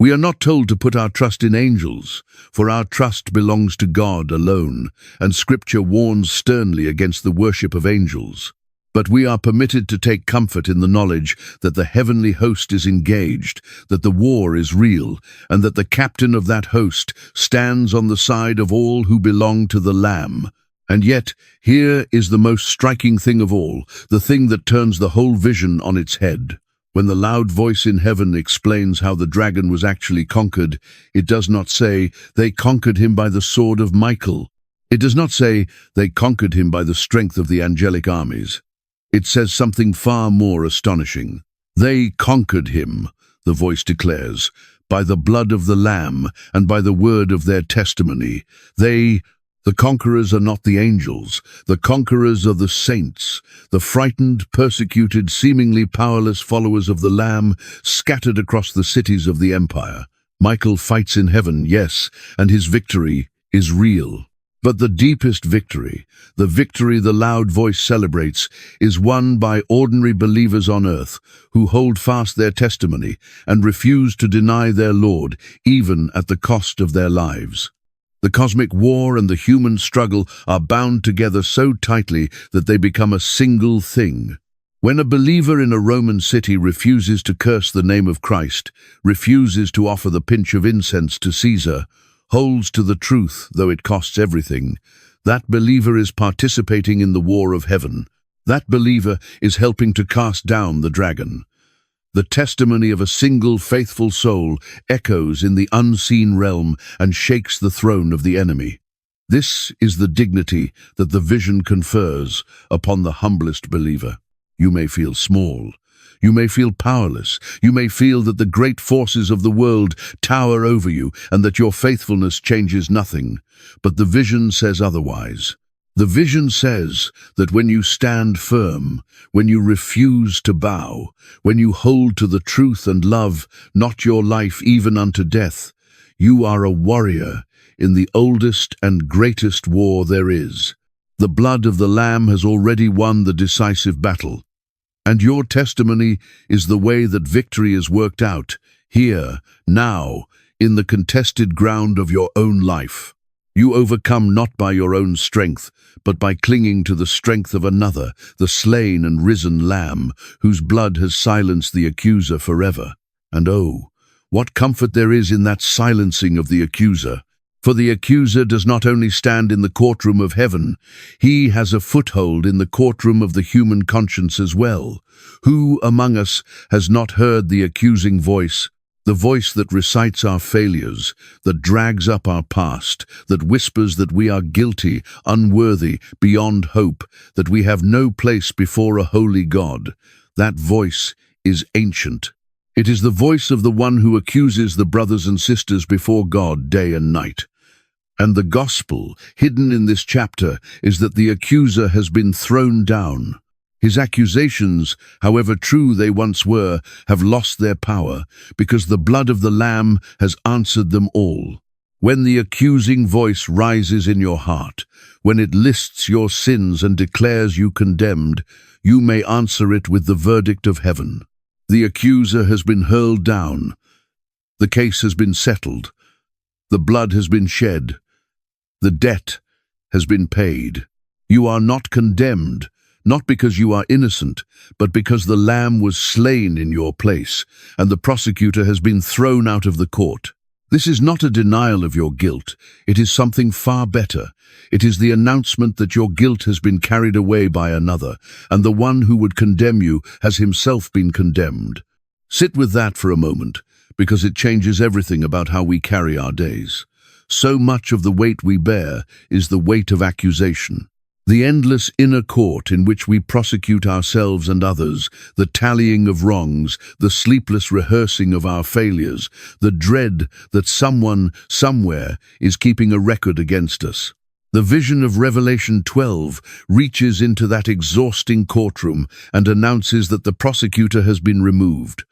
Speaker 1: We are not told to put our trust in angels, for our trust belongs to God alone, and Scripture warns sternly against the worship of angels. But we are permitted to take comfort in the knowledge that the heavenly host is engaged, that the war is real, and that the captain of that host stands on the side of all who belong to the Lamb. And yet, here is the most striking thing of all, the thing that turns the whole vision on its head. When the loud voice in heaven explains how the dragon was actually conquered, it does not say, they conquered him by the sword of Michael. It does not say, they conquered him by the strength of the angelic armies. It says something far more astonishing. They conquered him, the voice declares, by the blood of the Lamb and by the word of their testimony. The conquerors are not the angels. The conquerors are the saints, the frightened, persecuted, seemingly powerless followers of the Lamb scattered across the cities of the empire. Michael fights in heaven, yes, and his victory is real. But the deepest victory, the victory the loud voice celebrates, is won by ordinary believers on earth who hold fast their testimony and refuse to deny their Lord, even at the cost of their lives. The cosmic war and the human struggle are bound together so tightly that they become a single thing. When a believer in a Roman city refuses to curse the name of Christ, refuses to offer the pinch of incense to Caesar, holds to the truth, though it costs everything, that believer is participating in the war of heaven. That believer is helping to cast down the dragon. The testimony of a single faithful soul echoes in the unseen realm and shakes the throne of the enemy. This is the dignity that the vision confers upon the humblest believer. You may feel small. You may feel powerless. You may feel that the great forces of the world tower over you and that your faithfulness changes nothing. But the vision says otherwise. The vision says that when you stand firm, when you refuse to bow, when you hold to the truth and love, not your life even unto death, you are a warrior in the oldest and greatest war there is. The blood of the Lamb has already won the decisive battle. And your testimony is the way that victory is worked out, here, now, in the contested ground of your own life. You overcome not by your own strength, but by clinging to the strength of another, the slain and risen Lamb, whose blood has silenced the accuser forever. And oh, what comfort there is in that silencing of the accuser. For the accuser does not only stand in the courtroom of heaven, he has a foothold in the courtroom of the human conscience as well. Who among us has not heard the accusing voice, the voice that recites our failures, that drags up our past, that whispers that we are guilty, unworthy, beyond hope, that we have no place before a holy God? That voice is ancient. It is the voice of the one who accuses the brothers and sisters before God day and night. And the gospel, hidden in this chapter, is that the accuser has been thrown down. His accusations, however true they once were, have lost their power, because the blood of the Lamb has answered them all. When the accusing voice rises in your heart, when it lists your sins and declares you condemned, you may answer it with the verdict of heaven. The accuser has been hurled down. The case has been settled. The blood has been shed. The debt has been paid. You are not condemned, not because you are innocent, but because the Lamb was slain in your place, and the prosecutor has been thrown out of the court. This is not a denial of your guilt. It is something far better. It is the announcement that your guilt has been carried away by another, and the one who would condemn you has himself been condemned. Sit with that for a moment, because it changes everything about how we carry our days. So much of the weight we bear is the weight of accusation. The endless inner court in which we prosecute ourselves and others, the tallying of wrongs, the sleepless rehearsing of our failures, the dread that someone, somewhere, is keeping a record against us. The vision of Revelation 12 reaches into that exhausting courtroom and announces that the prosecutor has been removed.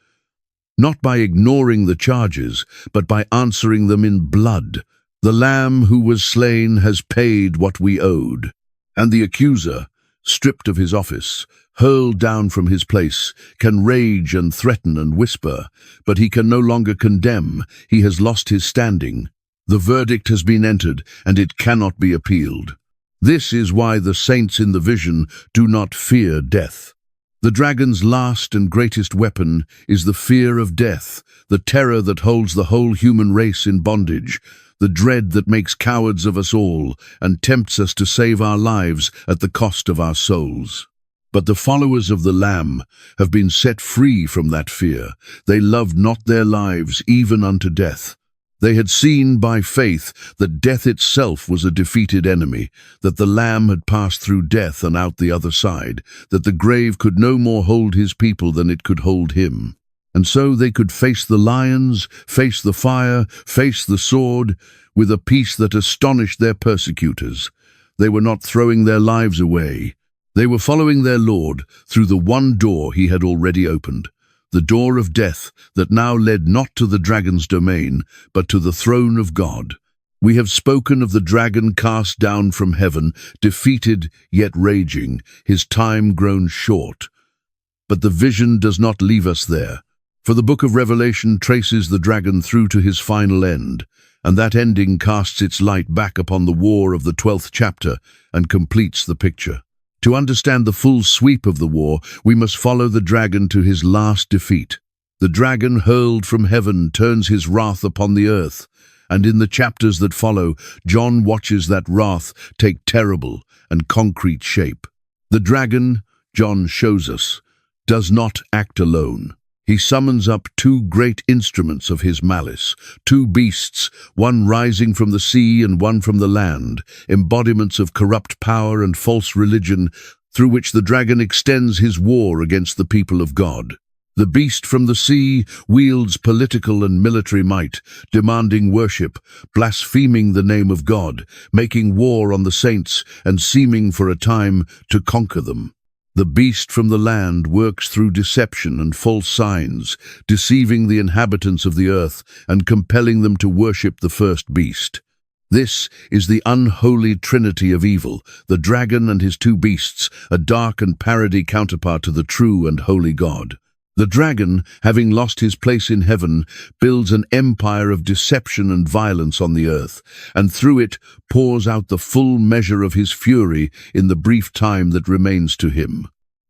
Speaker 1: Not by ignoring the charges, but by answering them in blood. The Lamb who was slain has paid what we owed. And the accuser, stripped of his office, hurled down from his place, can rage and threaten and whisper, but he can no longer condemn. He has lost his standing. The verdict has been entered, and it cannot be appealed. This is why the saints in the vision do not fear death. The dragon's last and greatest weapon is the fear of death, the terror that holds the whole human race in bondage, the dread that makes cowards of us all and tempts us to save our lives at the cost of our souls. But the followers of the Lamb have been set free from that fear. They loved not their lives even unto death. They had seen by faith that death itself was a defeated enemy, that the Lamb had passed through death and out the other side, that the grave could no more hold his people than it could hold him. And so they could face the lions, face the fire, face the sword, with a peace that astonished their persecutors. They were not throwing their lives away. They were following their Lord through the one door he had already opened, the door of death that now led not to the dragon's domain, but to the throne of God. We have spoken of the dragon cast down from heaven, defeated yet raging, his time grown short. But the vision does not leave us there, for the book of Revelation traces the dragon through to his final end, and that ending casts its light back upon the war of the 12th chapter and completes the picture. To understand the full sweep of the war, we must follow the dragon to his last defeat. The dragon hurled from heaven turns his wrath upon the earth, and in the chapters that follow, John watches that wrath take terrible and concrete shape. The dragon, John shows us, does not act alone. He summons up two great instruments of his malice, two beasts, one rising from the sea and one from the land, embodiments of corrupt power and false religion, through which the dragon extends his war against the people of God. The beast from the sea wields political and military might, demanding worship, blaspheming the name of God, making war on the saints, and seeming for a time to conquer them. The beast from the land works through deception and false signs, deceiving the inhabitants of the earth and compelling them to worship the first beast. This is the unholy trinity of evil, the dragon and his two beasts, a dark and parody counterpart to the true and holy God. The dragon, having lost his place in heaven, builds an empire of deception and violence on the earth, and through it pours out the full measure of his fury in the brief time that remains to him.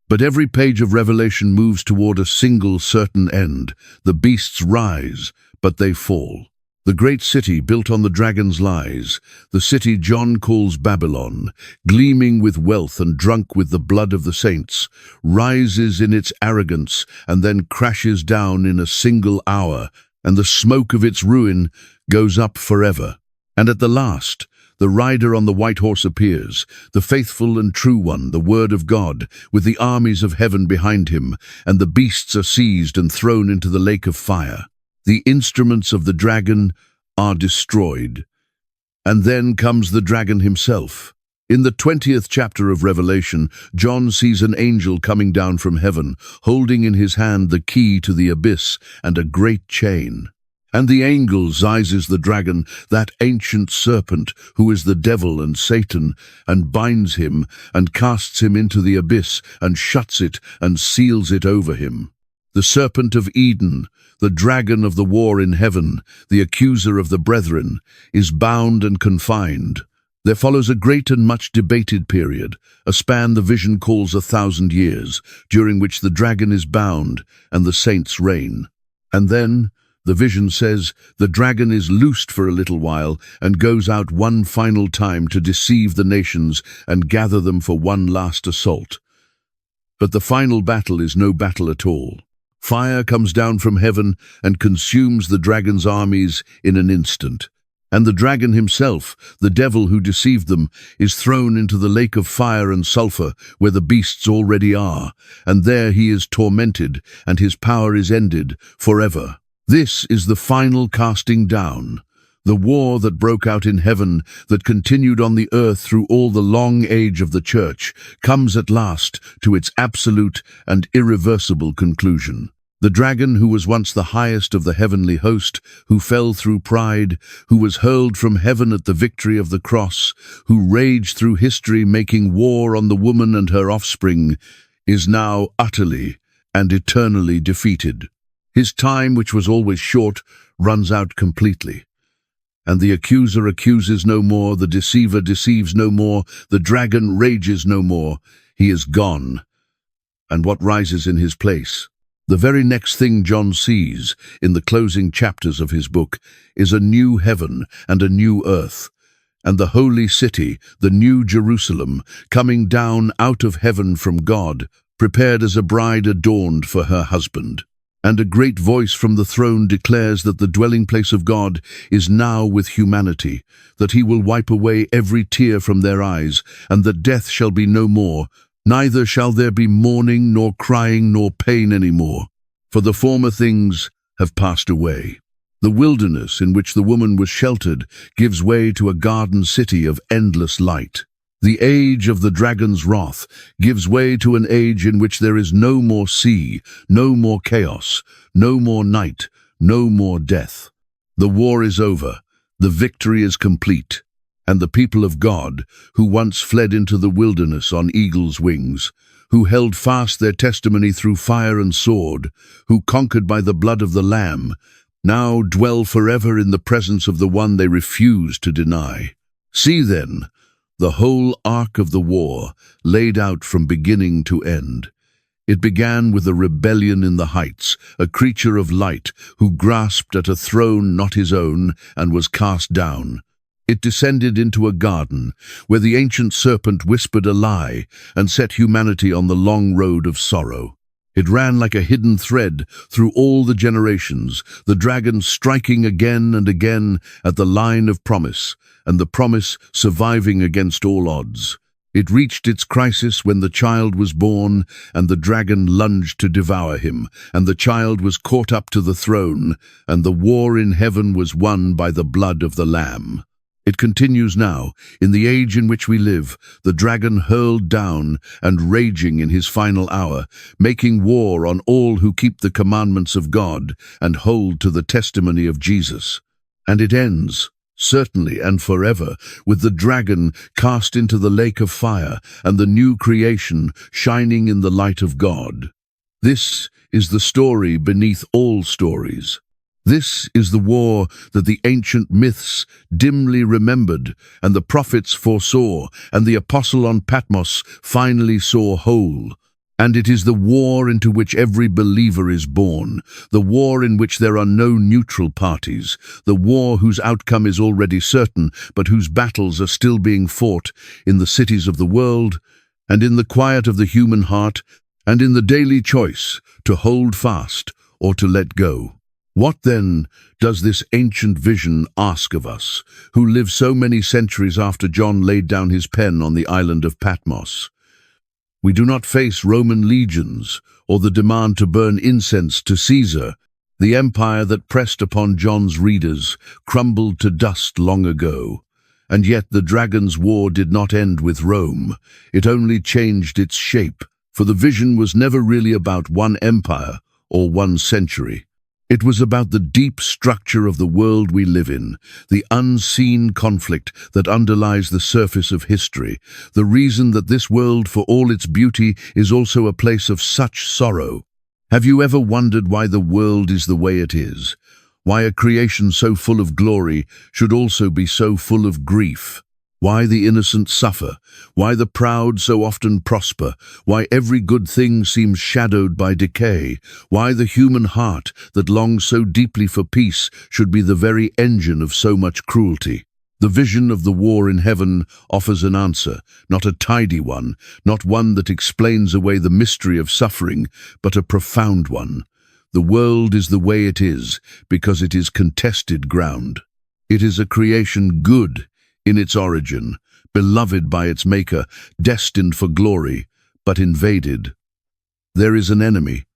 Speaker 1: But every page of Revelation moves toward a single certain end. The beasts rise, but they fall. The great city built on the dragon's lies, the city John calls Babylon, gleaming with wealth and drunk with the blood of the saints, rises in its arrogance and then crashes down in a single hour, and the smoke of its ruin goes up forever. And at the last, the rider on the white horse appears, the faithful and true one, the word of God, with the armies of heaven behind him, and the beasts are seized and thrown into the lake of fire. The instruments of the dragon are destroyed. And then comes the dragon himself. In the 20th chapter of Revelation, John sees an angel coming down from heaven, holding in his hand the key to the abyss and a great chain. And the angel seizes the dragon, that ancient serpent, who is the devil and Satan, and binds him, and casts him into the abyss, and shuts it, and seals it over him. The serpent of Eden, the dragon of the war in heaven, the accuser of the brethren, is bound and confined. There follows a great and much debated period, a span the vision calls 1,000 years, during which the dragon is bound and the saints reign. And then, the vision says, the dragon is loosed for a little while and goes out one final time to deceive the nations and gather them for one last assault. But the final battle is no battle at all. Fire comes down from heaven and consumes the dragon's armies in an instant. And the dragon himself, the devil who deceived them, is thrown into the lake of fire and sulfur where the beasts already are, and there he is tormented, and his power is ended forever. This is the final casting down. The war that broke out in heaven, that continued on the earth through all the long age of the church, comes at last to its absolute and irreversible conclusion. The dragon, who was once the highest of the heavenly host, who fell through pride, who was hurled from heaven at the victory of the cross, who raged through history making war on the woman and her offspring, is now utterly and eternally defeated. His time, which was always short, runs out completely. And the accuser accuses no more, the deceiver deceives no more, the dragon rages no more. He is gone. And what rises in his place? The very next thing John sees, in the closing chapters of his book, is a new heaven and a new earth, and the holy city, the new Jerusalem, coming down out of heaven from God, prepared as a bride adorned for her husband. And a great voice from the throne declares that the dwelling place of God is now with humanity, that he will wipe away every tear from their eyes, and that death shall be no more, neither shall there be mourning, nor crying, nor pain any more, for the former things have passed away. The wilderness in which the woman was sheltered gives way to a garden city of endless light. The age of the dragon's wrath gives way to an age in which there is no more sea, no more chaos, no more night, no more death. The war is over, the victory is complete, and the people of God, who once fled into the wilderness on eagle's wings, who held fast their testimony through fire and sword, who conquered by the blood of the Lamb, now dwell forever in the presence of the one they refuse to deny. See then, the whole arc of the war laid out from beginning to end. It began with a rebellion in the heights, a creature of light who grasped at a throne not his own and was cast down. It descended into a garden where the ancient serpent whispered a lie and set humanity on the long road of sorrow. It ran like a hidden thread through all the generations, the dragon striking again and again at the line of promise, and the promise surviving against all odds. It reached its crisis when the child was born, and the dragon lunged to devour him, and the child was caught up to the throne, and the war in heaven was won by the blood of the Lamb. It continues now, in the age in which we live, the dragon hurled down and raging in his final hour, making war on all who keep the commandments of God and hold to the testimony of Jesus. And it ends, certainly and forever, with the dragon cast into the lake of fire and the new creation shining in the light of God. This is the story beneath all stories. This is the war that the ancient myths dimly remembered, and the prophets foresaw, and the apostle on Patmos finally saw whole. And it is the war into which every believer is born, the war in which there are no neutral parties, the war whose outcome is already certain, but whose battles are still being fought in the cities of the world, and in the quiet of the human heart, and in the daily choice to hold fast or to let go. What, then, does this ancient vision ask of us, who live so many centuries after John laid down his pen on the island of Patmos? We do not face Roman legions or the demand to burn incense to Caesar. The empire that pressed upon John's readers crumbled to dust long ago. And yet the dragon's war did not end with Rome. It only changed its shape, for the vision was never really about one empire or one century. It was about the deep structure of the world we live in, the unseen conflict that underlies the surface of history, the reason that this world, for all its beauty, is also a place of such sorrow. Have you ever wondered why the world is the way it is? Why a creation so full of glory should also be so full of grief? Why the innocent suffer? Why the proud so often prosper? Why every good thing seems shadowed by decay? Why the human heart that longs so deeply for peace should be the very engine of so much cruelty? The vision of the war in heaven offers an answer, not a tidy one, not one that explains away the mystery of suffering, but a profound one. The world is the way it is because it is contested ground. It is a creation good in its origin, beloved by its maker, destined for glory, but invaded. There is an enemy.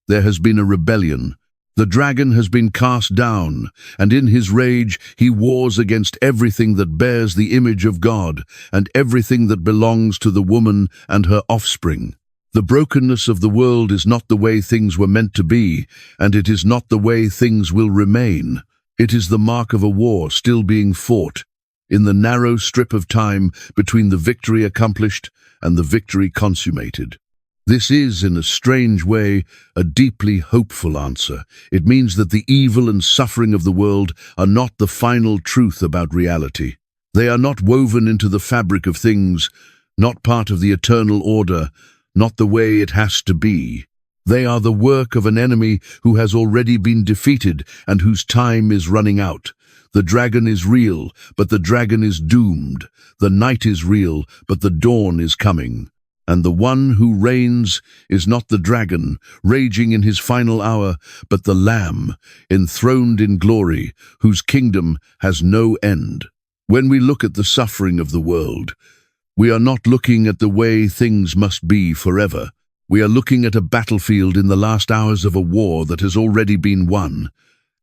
Speaker 1: There has been a rebellion. The dragon has been cast down, and in his rage he wars against everything that bears the image of God and everything that belongs to the woman and her offspring. The brokenness of the world is not the way things were meant to be, and it is not the way things will remain. It is the mark of a war still being fought, in the narrow strip of time between the victory accomplished and the victory consummated. This is, in a strange way, a deeply hopeful answer. It means that the evil and suffering of the world are not the final truth about reality. They are not woven into the fabric of things, not part of the eternal order, not the way it has to be. They are the work of an enemy who has already been defeated and whose time is running out. The dragon is real, but the dragon is doomed. The night is real, but the dawn is coming. And the one who reigns is not the dragon, raging in his final hour, but the Lamb, enthroned in glory, whose kingdom has no end. When we look at the suffering of the world, we are not looking at the way things must be forever. We are looking at a battlefield in the last hours of a war that has already been won.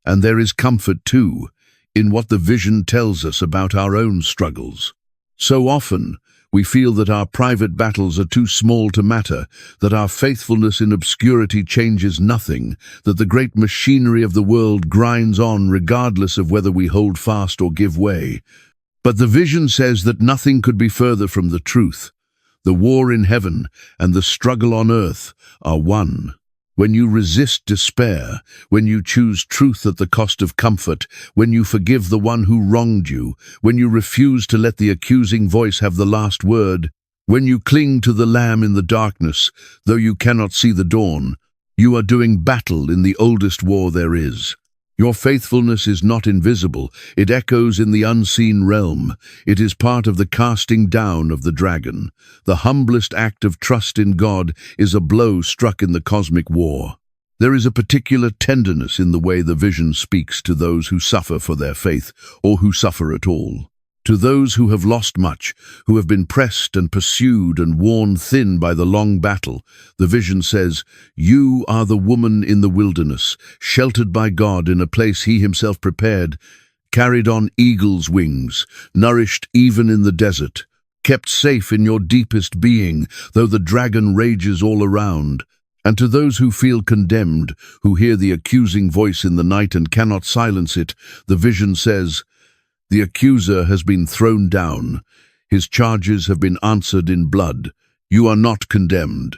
Speaker 1: And there is comfort, too, in what the vision tells us about our own struggles. So often, we feel that our private battles are too small to matter, that our faithfulness in obscurity changes nothing, that the great machinery of the world grinds on regardless of whether we hold fast or give way. But the vision says that nothing could be further from the truth. The war in heaven and the struggle on earth are one. When you resist despair, when you choose truth at the cost of comfort, when you forgive the one who wronged you, when you refuse to let the accusing voice have the last word, when you cling to the Lamb in the darkness, though you cannot see the dawn, you are doing battle in the oldest war there is. Your faithfulness is not invisible. It echoes in the unseen realm. It is part of the casting down of the dragon. The humblest act of trust in God is a blow struck in the cosmic war. There is a particular tenderness in the way the vision speaks to those who suffer for their faith, or who suffer at all. To those who have lost much, who have been pressed and pursued and worn thin by the long battle, the vision says, "You are the woman in the wilderness, sheltered by God in a place he himself prepared, carried on eagle's wings, nourished even in the desert, kept safe in your deepest being, though the dragon rages all around." And to those who feel condemned, who hear the accusing voice in the night and cannot silence it, the vision says, "The accuser has been thrown down. His charges have been answered in blood. You are not condemned.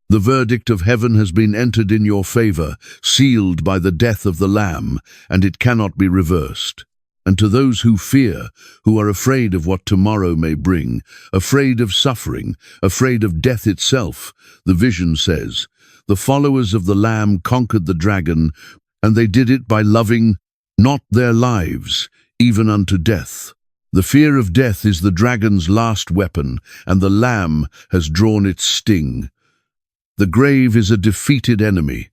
Speaker 1: The verdict of heaven has been entered in your favor, sealed by the death of the Lamb, and it cannot be reversed." And to those who fear, who are afraid of what tomorrow may bring, afraid of suffering, afraid of death itself, the vision says, "The followers of the Lamb conquered the dragon, and they did it by loving not their lives, even unto death." The fear of death is the dragon's last weapon, and the Lamb has drawn its sting. The grave is a defeated enemy.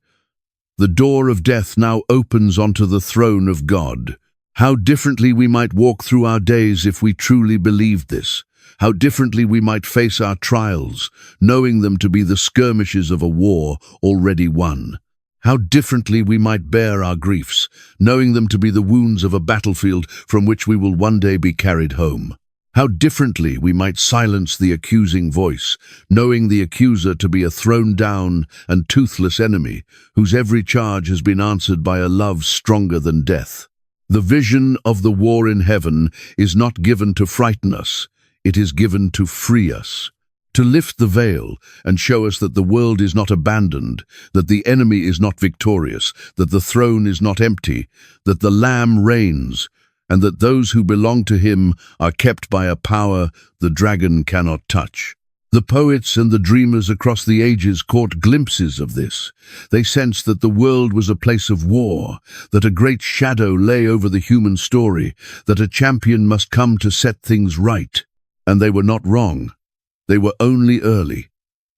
Speaker 1: The door of death now opens onto the throne of God. How differently we might walk through our days if we truly believed this. How differently we might face our trials, knowing them to be the skirmishes of a war already won. How differently we might bear our griefs, knowing them to be the wounds of a battlefield from which we will one day be carried home. How differently we might silence the accusing voice, knowing the accuser to be a thrown-down and toothless enemy, whose every charge has been answered by a love stronger than death. The vision of the war in heaven is not given to frighten us, it is given to free us, to lift the veil and show us that the world is not abandoned, that the enemy is not victorious, that the throne is not empty, that the Lamb reigns, and that those who belong to him are kept by a power the dragon cannot touch. The poets and the dreamers across the ages caught glimpses of this. They sensed that the world was a place of war, that a great shadow lay over the human story, that a champion must come to set things right. And they were not wrong. They were only early.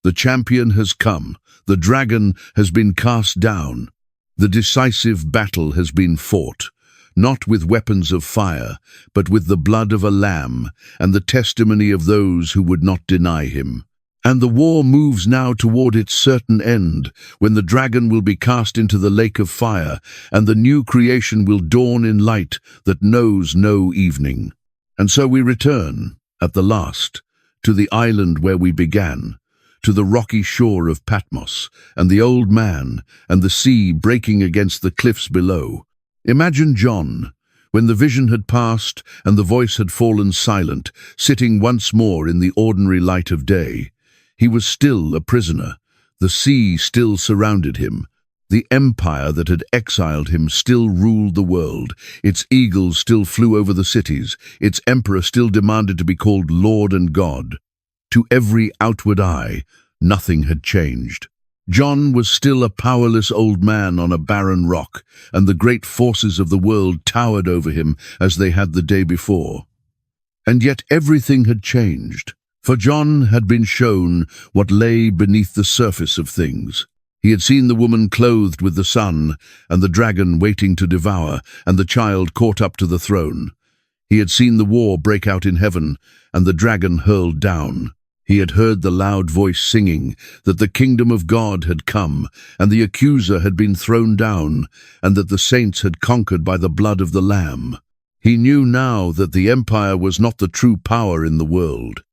Speaker 1: The champion has come. The dragon has been cast down. The decisive battle has been fought, not with weapons of fire, but with the blood of a lamb and the testimony of those who would not deny him. And the war moves now toward its certain end, when the dragon will be cast into the lake of fire, and the new creation will dawn in light that knows no evening. And so we return, at the last, to the island where we began, to the rocky shore of Patmos, and the old man, and the sea breaking against the cliffs below. Imagine John, when the vision had passed and the voice had fallen silent, sitting once more in the ordinary light of day. He was still a prisoner. The sea still surrounded him. The empire that had exiled him still ruled the world. Its eagles still flew over the cities. Its emperor still demanded to be called Lord and God. To every outward eye, nothing had changed. John was still a powerless old man on a barren rock, and the great forces of the world towered over him as they had the day before. And yet everything had changed, for John had been shown what lay beneath the surface of things. He had seen the woman clothed with the sun, and the dragon waiting to devour, and the child caught up to the throne. He had seen the war break out in heaven, and the dragon hurled down. He had heard the loud voice singing that the kingdom of God had come, and the accuser had been thrown down, and that the saints had conquered by the blood of the Lamb. He knew now that the empire was not the true power in the world.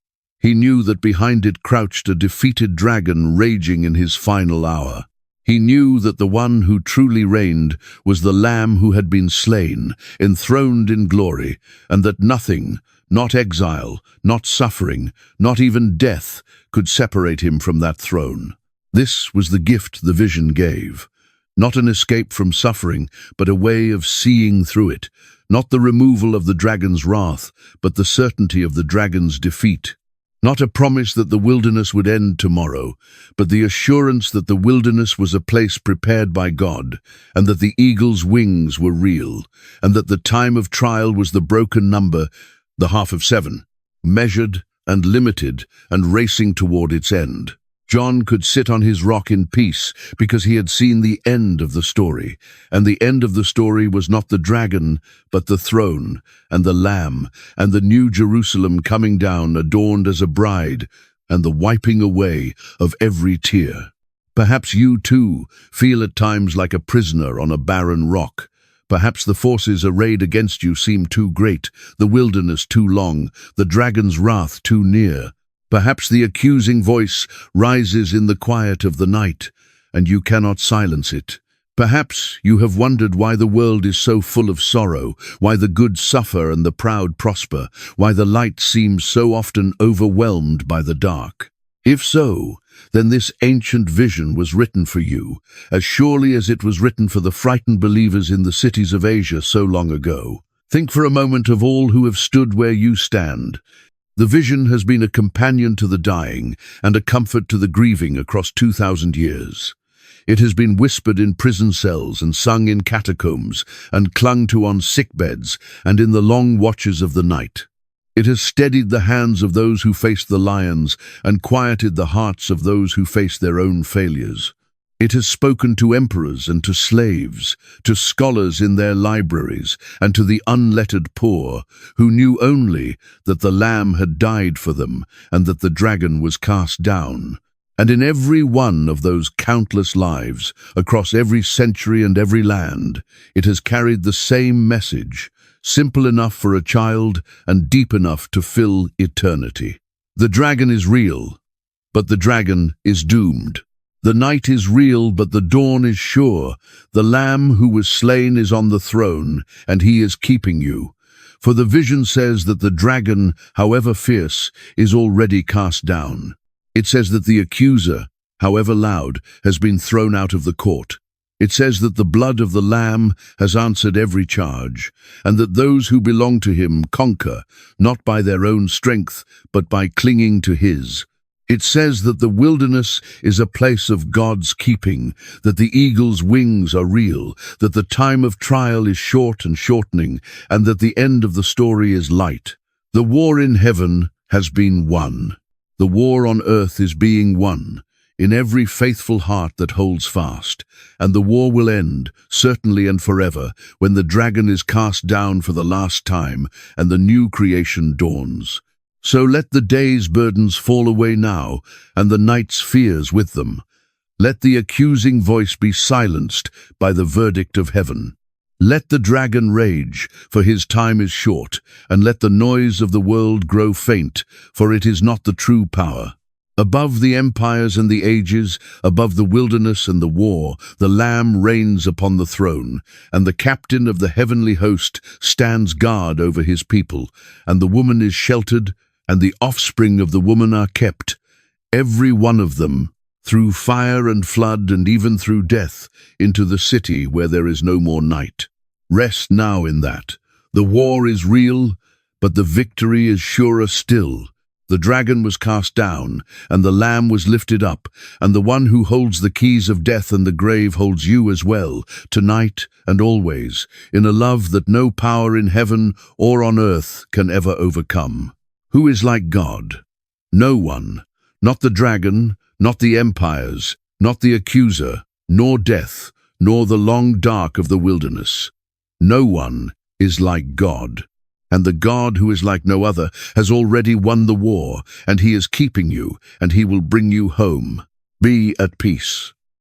Speaker 1: He knew that behind it crouched a defeated dragon raging in his final hour. He knew that the one who truly reigned was the Lamb who had been slain, enthroned in glory, and that nothing, not exile, not suffering, not even death, could separate him from that throne. This was the gift the vision gave. Not an escape from suffering, but a way of seeing through it. Not the removal of the dragon's wrath, but the certainty of the dragon's defeat. Not a promise that the wilderness would end tomorrow, but the assurance that the wilderness was a place prepared by God, and that the eagle's wings were real, and that the time of trial was the broken number, the half of 7, measured and limited and racing toward its end. John could sit on his rock in peace because he had seen the end of the story, and the end of the story was not the dragon, but the throne, and the Lamb, and the new Jerusalem coming down adorned as a bride, and the wiping away of every tear. Perhaps you too feel at times like a prisoner on a barren rock. Perhaps the forces arrayed against you seem too great, the wilderness too long, the dragon's wrath too near. Perhaps the accusing voice rises in the quiet of the night, and you cannot silence it. Perhaps you have wondered why the world is so full of sorrow, why the good suffer and the proud prosper, why the light seems so often overwhelmed by the dark. If so, then this ancient vision was written for you, as surely as it was written for the frightened believers in the cities of Asia so long ago. Think for a moment of all who have stood where you stand. The vision has been a companion to the dying and a comfort to the grieving across 2,000 years. It has been whispered in prison cells and sung in catacombs and clung to on sickbeds and in the long watches of the night. It has steadied the hands of those who faced the lions and quieted the hearts of those who faced their own failures. It has spoken to emperors and to slaves, to scholars in their libraries, and to the unlettered poor, who knew only that the Lamb had died for them and that the dragon was cast down. And in every one of those countless lives, across every century and every land, it has carried the same message: simple enough for a child and deep enough to fill eternity. The dragon is real, but the dragon is doomed. The night is real, but the dawn is sure. The Lamb who was slain is on the throne, and he is keeping you. For the vision says that the dragon, however fierce, is already cast down. It says that the accuser, however loud, has been thrown out of the court. It says that the blood of the Lamb has answered every charge, and that those who belong to him conquer, not by their own strength, but by clinging to his. It says that the wilderness is a place of God's keeping, that the eagle's wings are real, that the time of trial is short and shortening, and that the end of the story is light. The war in heaven has been won. The war on earth is being won, in every faithful heart that holds fast, and the war will end, certainly and forever, when the dragon is cast down for the last time, and the new creation dawns. So let the day's burdens fall away now, and the night's fears with them. Let the accusing voice be silenced by the verdict of heaven. Let the dragon rage, for his time is short, and let the noise of the world grow faint, for it is not the true power. Above the empires and the ages, above the wilderness and the war, the Lamb reigns upon the throne, and the captain of the heavenly host stands guard over his people, and the woman is sheltered, and the offspring of the woman are kept, every one of them, through fire and flood and even through death, into the city where there is no more night. Rest now in that. The war is real, but the victory is surer still. The dragon was cast down, and the Lamb was lifted up, and the one who holds the keys of death and the grave holds you as well, tonight and always, in a love that no power in heaven or on earth can ever overcome. Who is like God? No one. Not the dragon, not the empires, not the accuser, nor death, nor the long dark of the wilderness. No one is like God. And the God who is like no other has already won the war, and he is keeping you, and he will bring you home. Be at peace.